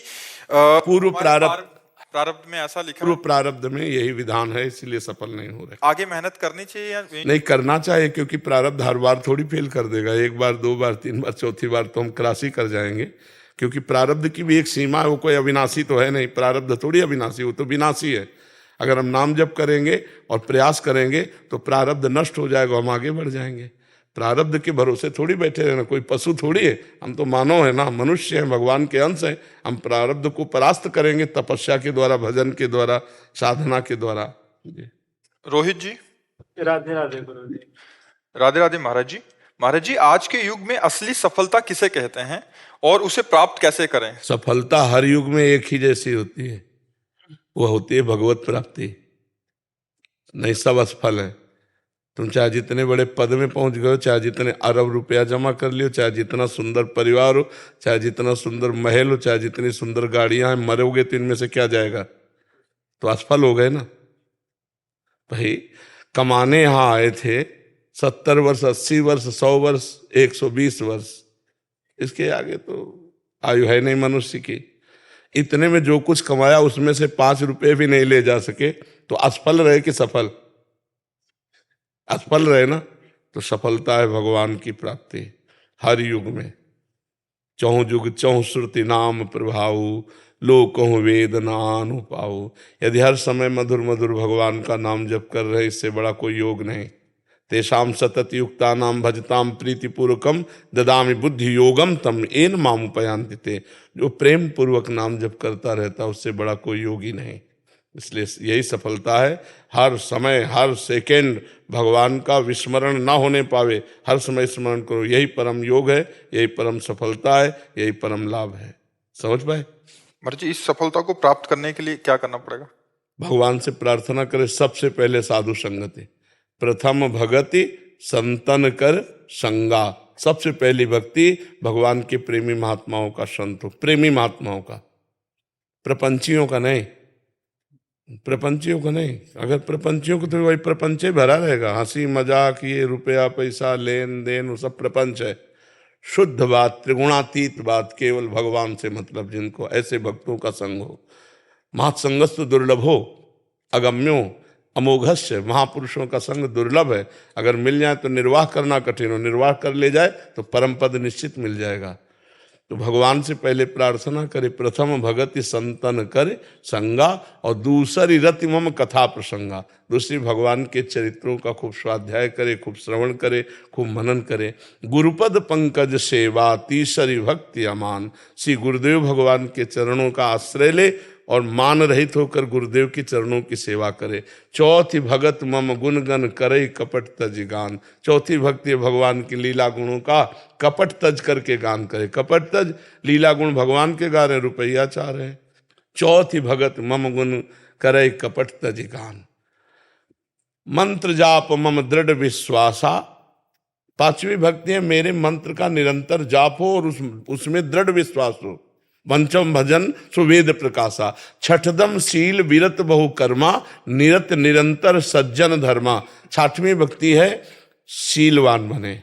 पूर्व
प्रारब्ध में ऐसा लिखा,
पूर्व प्रारब्ध में यही विधान है, इसलिए सफल नहीं हो रहे।
आगे मेहनत करनी चाहिए या
नहीं करना चाहिए, क्योंकि प्रारब्ध हर बार थोड़ी फेल कर देगा। 1 बार, 2 बार, 3 बार, चौथी बार तो हम क्रॉस ही कर जाएंगे। क्योंकि प्रारब्ध की भी एक सीमा है, वो कोई अविनाशी तो है नहीं। प्रारब्ध थोड़ी अविनाशी, वो तो विनाशी है। अगर हम नाम जप करेंगे और प्रयास करेंगे तो प्रारब्ध नष्ट हो जाएगा, हम आगे बढ़ जाएंगे। प्रारब्ध के भरोसे थोड़ी बैठे रहना, कोई पशु थोड़ी है, हम तो मानव है ना, मनुष्य है, भगवान के अंश है। हम प्रारब्ध को परास्त करेंगे तपस्या के द्वारा, भजन के द्वारा, साधना के द्वारा।
रोहित जी।
राधे राधे गुरु जी।
राधे राधे महाराज जी। महाराज जी, आज के युग में असली सफलता किसे कहते हैं और उसे प्राप्त कैसे करें?
सफलता हर युग में एक ही जैसी होती है, वो होती है भगवत प्राप्ति। नहीं, सब असफल है। तुम चाहे जितने बड़े पद में पहुंच गए हो, चाहे जितने अरब रुपया जमा कर लियो, चाहे जितना सुंदर परिवार हो, चाहे जितना सुंदर महल हो, चाहे जितनी सुंदर गाड़ियां हैं, मरोगे तो इनमें से क्या जाएगा? तो असफल हो गए ना भाई। कमाने यहां आए थे 70 वर्ष, 80 वर्ष, 100 वर्ष, 120 वर्ष, इसके आगे तो आयु है नहीं मनुष्य की। इतने में जो कुछ कमाया उसमें से 5 रुपए भी नहीं ले जा सके, तो असफल रहे कि सफल? असफल रहे ना। तो सफलता है भगवान की प्राप्ति हर युग में। चौं जुग चौं श्रुति नाम प्रभाऊ, लोकों वेद नानु पाऊ। यदि हर समय मधुर मधुर भगवान का नाम जप कर रहे, इससे बड़ा कोई योग नहीं। तेषाम सतत युक्ता नाम भजताम प्रीतिपूर्वकम ददामि बुद्धि योगम तम एन मामुपयांति ते। जो प्रेम पूर्वक नाम जप करता रहता, उससे बड़ा कोई योगी नहीं। इसलिए यही सफलता है। हर समय हर सेकंड भगवान का विस्मरण ना होने पावे, हर समय स्मरण करो, यही परम योग है, यही परम सफलता है, यही परम लाभ है। समझ पाए?
महाराज जी, इस सफलता को प्राप्त करने के लिए क्या करना पड़ेगा?
भगवान से प्रार्थना करे। सबसे पहले साधु संगति, प्रथम भगति संतन कर संगा। सबसे पहली भक्ति भगवान के प्रेमी महात्माओं का, संत हो, प्रेमी महात्माओं का, प्रपंचियों का नहीं। प्रपंचियों को नहीं। अगर प्रपंचियों को, तो वही प्रपंच भरा रहेगा, हंसी मजाक, ये रुपया पैसा लेन देन, वो सब प्रपंच है। शुद्ध बात, त्रिगुणातीत बात, केवल भगवान से मतलब जिनको, ऐसे भक्तों का संग हो। महत्संगस्तु दुर्लभो अगम्यो अमोघस्य। महापुरुषों का संग दुर्लभ है। अगर मिल जाए तो निर्वाह करना कठिन हो, निर्वाह कर ले जाए तो परम पद निश्चित मिल जाएगा। तो भगवान से पहले प्रार्थना करे, प्रथम भगति संतन करे संगा, और दूसरी रति मम कथा प्रसंगा। दूसरी भगवान के चरित्रों का खूब स्वाध्याय करे, खूब श्रवण करे, खूब मनन करे। गुरुपद पंकज सेवा तीसरी भक्ति अमान। श्री गुरुदेव भगवान के चरणों का आश्रय ले और मान रहित होकर गुरुदेव के चरणों की सेवा करे। चौथी भगत मम गुण गण करे कपट तज गान। चौथी भक्ति भगवान की लीला गुणों का कपट तज करके गान करे। कपट तज, लीला गुण भगवान के गा रहे, रुपया चाह रहे हैं। चौथी भगत मम गुण करे कपट तज गान। मंत्र जाप मम दृढ़ विश्वासा। पांचवी भक्ति है, मेरे मंत्र का निरंतर जाप हो और उसमें दृढ़ विश्वास हो। पंचम भजन सुवेद प्रकाशा। छठदम शील विरत बहु कर्मा, निरत निरंतर सज्जन धर्मा। छठवीं भक्ति है, शीलवान बने,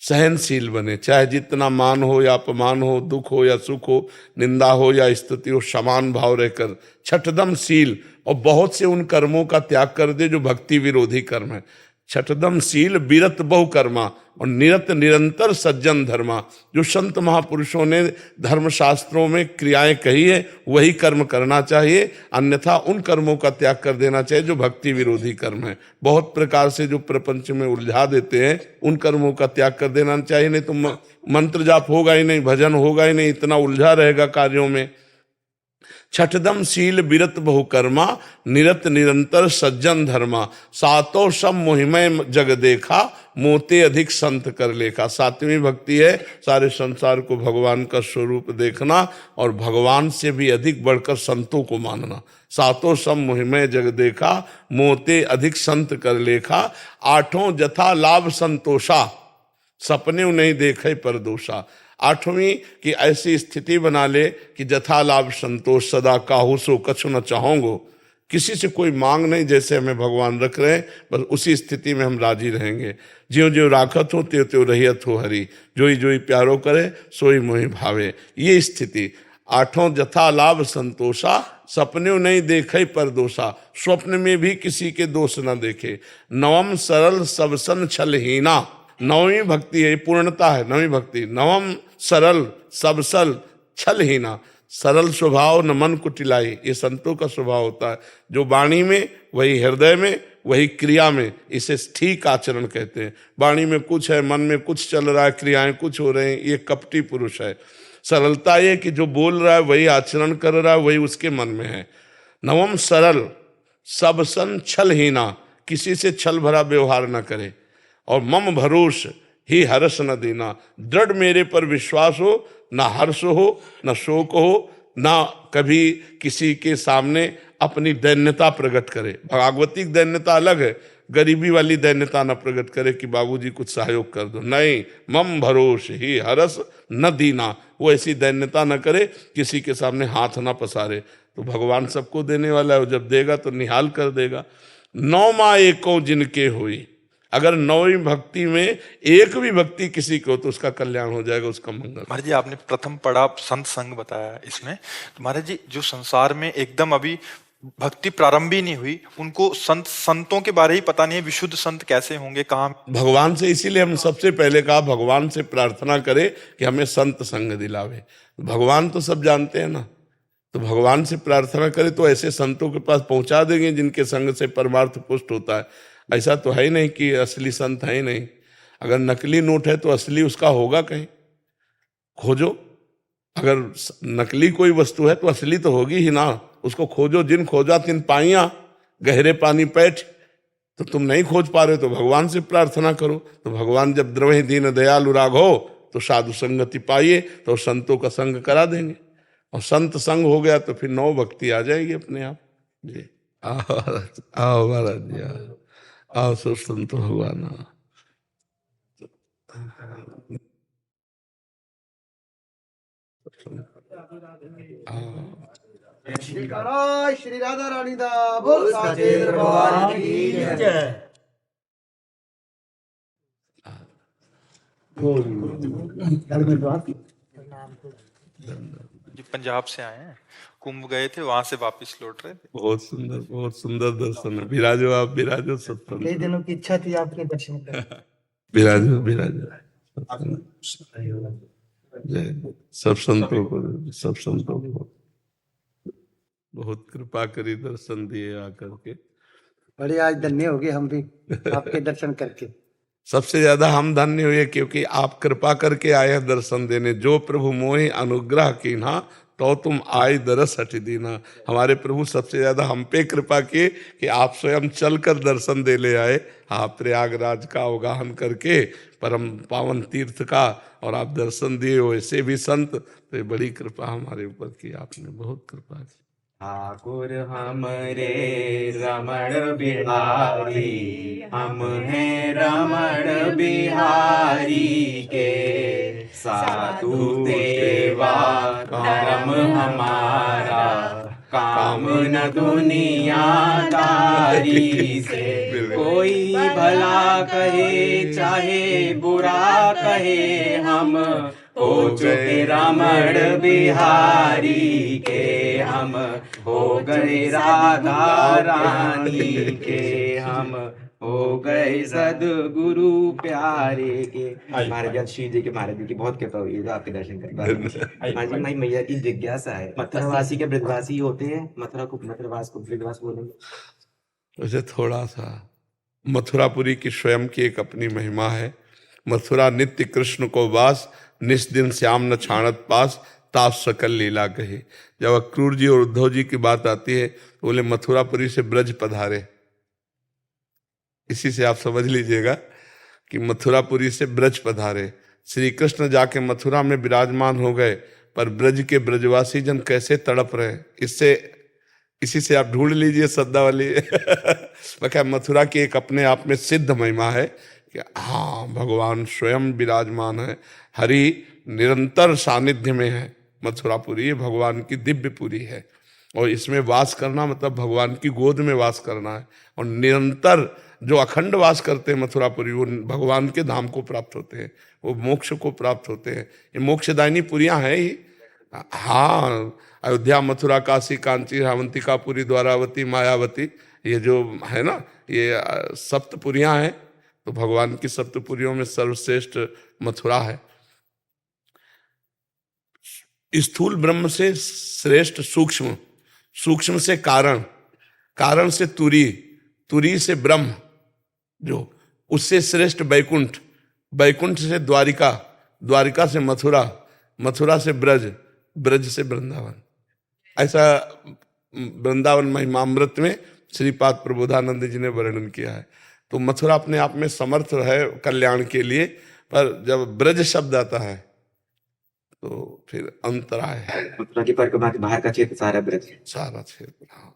सहनशील बने, चाहे जितना मान हो या अपमान हो, दुख हो या सुख हो, निंदा हो या स्तुति हो, समान भाव रहकर। छठदम शील, और बहुत से उन कर्मों का त्याग कर दे जो भक्ति विरोधी कर्म है। छठदम शील विरत बहु कर्मा, और निरत निरंतर सज्जन धर्मा। जो संत महापुरुषों ने धर्मशास्त्रों में क्रियाएं कही है वही कर्म करना चाहिए, अन्यथा उन कर्मों का त्याग कर देना चाहिए जो भक्ति विरोधी कर्म है। बहुत प्रकार से जो प्रपंच में उलझा देते हैं, उन कर्मों का त्याग कर देना चाहिए, नहीं तो मंत्र जाप होगा ही नहीं, भजन होगा ही नहीं, इतना उलझा रहेगा कार्यों में। छठदम शील विरत बहु कर्मा, निरत निरंतर सज्जन धर्मा। सातों सब मोहिमय जग देखा, मोते अधिक संत कर लेखा। सातवीं भक्ति है, सारे संसार को भगवान का स्वरूप देखना और भगवान से भी अधिक बढ़कर संतों को मानना। सातों सब मोहिमय जग देखा, मोते अधिक संत कर लेखा। आठों जथा लाभ संतोषा, सपने नहीं देखे पर दोषा। आठवीं की ऐसी स्थिति बना ले कि जथा लाभ संतोष, सदा काहू सो कछु न चाहोगो। किसी से कोई मांग नहीं, जैसे हमें भगवान रख रहे हैं बस उसी स्थिति में हम राजी रहेंगे। ज्यों ज्यों राखत हो त्यों त्यों रहियत हो हरि, जोई जोई प्यारो करे सोई मोहि भावे। ये स्थिति। आठों जथा लाभ संतोषा, सपने नहीं देखे पर दोषा, स्वप्न में भी किसी के दोष न देखे। नवम सरल सबसन छलहीना। नवमी भक्ति है, पूर्णता है नवमी भक्ति। नवम सरल सबसल छलहीना। सरल स्वभाव न मन कुटिलाई, ये संतों का स्वभाव होता है। जो वाणी में वही हृदय में, वही क्रिया में, इसे ठीक आचरण कहते हैं। वाणी में कुछ है, मन में कुछ चल रहा है, क्रियाएं कुछ हो रहे हैं, ये कपटी पुरुष है। सरलता ये कि जो बोल रहा है वही आचरण कर रहा है, वही उसके मन में है। नवम सरल सबसन छलहीना, किसी से छल भरा व्यवहार न करे। और मम भरोस ही हर्ष न देना, दृढ़ मेरे पर विश्वास हो, ना हर्ष हो, ना शोक हो, ना कभी किसी के सामने अपनी दैन्यता प्रकट करे। भागवतिक दैन्यता अलग है, गरीबी वाली दैन्यता न प्रकट करे कि बाबूजी कुछ सहयोग कर दो, नहीं, मम भरोस ही हरस न दीना, वो ऐसी दैन्यता न करे, किसी के सामने हाथ ना पसारे। तो भगवान सबको देने वाला है, वो जब देगा तो निहाल कर देगा। नौ माँ एको जिनके हुई, अगर नौवीं भक्ति में एक भी भक्ति किसी को तो उसका कल्याण हो जाएगा, उसका मंगल।
महाराज जी आपने प्रथम पड़ा संत संग बताया इसमें, तो महाराज जी जो संसार में एकदम अभी भक्ति प्रारंभ ही नहीं हुई, उनको संतों के बारे ही पता नहीं है, विशुद्ध संत कैसे होंगे, कहाँ।
भगवान से, इसीलिए हम सबसे पहले कहा भगवान से प्रार्थना करें कि हमें संत संग दिलावे। भगवान तो सब जानते हैं ना, तो भगवान से प्रार्थना करें तो ऐसे संतों के पास पहुंचा देंगे जिनके संग से परमार्थ पुष्ट होता है। ऐसा तो है ही नहीं कि असली संत है ही नहीं। अगर नकली नोट है तो असली उसका होगा कहीं, खोजो। अगर नकली कोई वस्तु है तो असली तो होगी ही ना, उसको खोजो। जिन खोजा तिन पाइया, गहरे पानी पैठ। तो तुम नहीं खोज पा रहे तो भगवान से प्रार्थना करो। तो भगवान जब द्रवहि दीन दयालु राघो तो साधु संगति पाइए, तो संतों का संग करा देंगे, और संत संग हो गया तो फिर नौ भक्ति आ जाएगी अपने आप जी। आओ महाराज जी, आओ सब संत भगवान।
श्री राधा रानी दा बोल साचे दरबार की जय।
जी पंजाब से आए हैं, कुंभ गए थे, वहां से वापस लौट रहे थे।
बहुत सुंदर दर्शन है। विराजो आप, विराजो सब।
कई दिनों की इच्छा थी आपके दर्शन करने।
विराजो विराजो। जय सब संतों को, सब संतों को बहुत कृपा करी, दर्शन दिए आकर के।
बड़े आज धन्य हो गए हम भी आपके दर्शन करके।
सबसे ज्यादा हम धन्य हुए क्योंकि आप कृपा करके आए हैं दर्शन देने। जो प्रभु मोहि अनुग्रह कीन्हा तो तुम आए दरस हटि दीना। हमारे प्रभु सबसे ज्यादा हम पे कृपा किए कि आप स्वयं चलकर दर्शन दे ले आए। आप प्रयागराज का अवगाहन करके परम पावन तीर्थ का, और आप दर्शन दिए हो ऐसे भी संत, तो ये बड़ी कृपा हमारे ऊपर की आपने, बहुत कृपा की।
ठाकुर हमरे रमण बिहारी, हम हैं रमण बिहारी के, साधु सेवा कर्म हमारा, काम न दुनियादारी से। कोई भला कहे चाहे बुरा कहे, हम हो चुके रमण बिहारी के, हम हो गए राधा रानी के, हम हो गए सदगुरु प्यारे के। महाराज श्री जी के, महाराज जी की बहुत कृपा हुई है आपके दर्शन करके। हाँ जी, माई मैया की जिज्ञासा है, मथुरावासी के ब्रजवासी होते हैं, मथुरावास को ब्रजवास बोलेंगे।
वैसे थोड़ा सा मथुरापुरी की स्वयं की एक अपनी महिमा है। मथुरा नित्य कृष्ण को वास, निस दिन श्याम न छाणत पास, तास सकल लीला कही। जब अक्रूर जी और उद्धव जी की बात आती है तो बोले मथुरापुरी से ब्रज पधारे। इसी से आप समझ लीजिएगा कि मथुरापुरी से ब्रज पधारे। श्री कृष्ण जाके मथुरा में विराजमान हो गए, पर ब्रज के ब्रजवासी जन कैसे तड़प रहे, इसी से आप ढूंढ लीजिए शब्दावली। मथुरा की एक अपने आप में सिद्ध महिमा है कि हाँ, भगवान स्वयं विराजमान है, हरि निरंतर सानिध्य में है। मथुरापुरी भगवान की दिव्यपुरी है, और इसमें वास करना मतलब भगवान की गोद में वास करना है। और निरंतर जो अखंड वास करते हैं मथुरापुरी, वो भगवान के धाम को प्राप्त होते हैं, वो मोक्ष को प्राप्त होते हैं। ये मोक्षदायिनी पुरियां हैं ही। हाँ, अयोध्या, मथुरा, काशी, कांची, रावंतिका पुरी, द्वारावती, मायावती, ये जो है ना, ये सप्तपुरियां हैं। तो भगवान की सप्तपुरियों में सर्वश्रेष्ठ मथुरा है। स्थूल ब्रह्म से श्रेष्ठ सूक्ष्म, सूक्ष्म से कारण, कारण से तुरी, तुरी से ब्रह्म, जो उससे श्रेष्ठ वैकुंठ, वैकुंठ से द्वारिका, द्वारिका से मथुरा, मथुरा से ब्रज, ब्रज से वृंदावन। ऐसा वृंदावन महिमामृत में श्रीपाद प्रबोधानंद जी ने वर्णन किया है। तो मथुरा अपने आप में समर्थ है कल्याण के लिए, पर जब ब्रज शब्द आता है तो फिर अंतराय है।
मथुरा की परिक्रमा के बाहर का क्षेत्र सारा ब्रज,
सारा क्षेत्र। हाँ,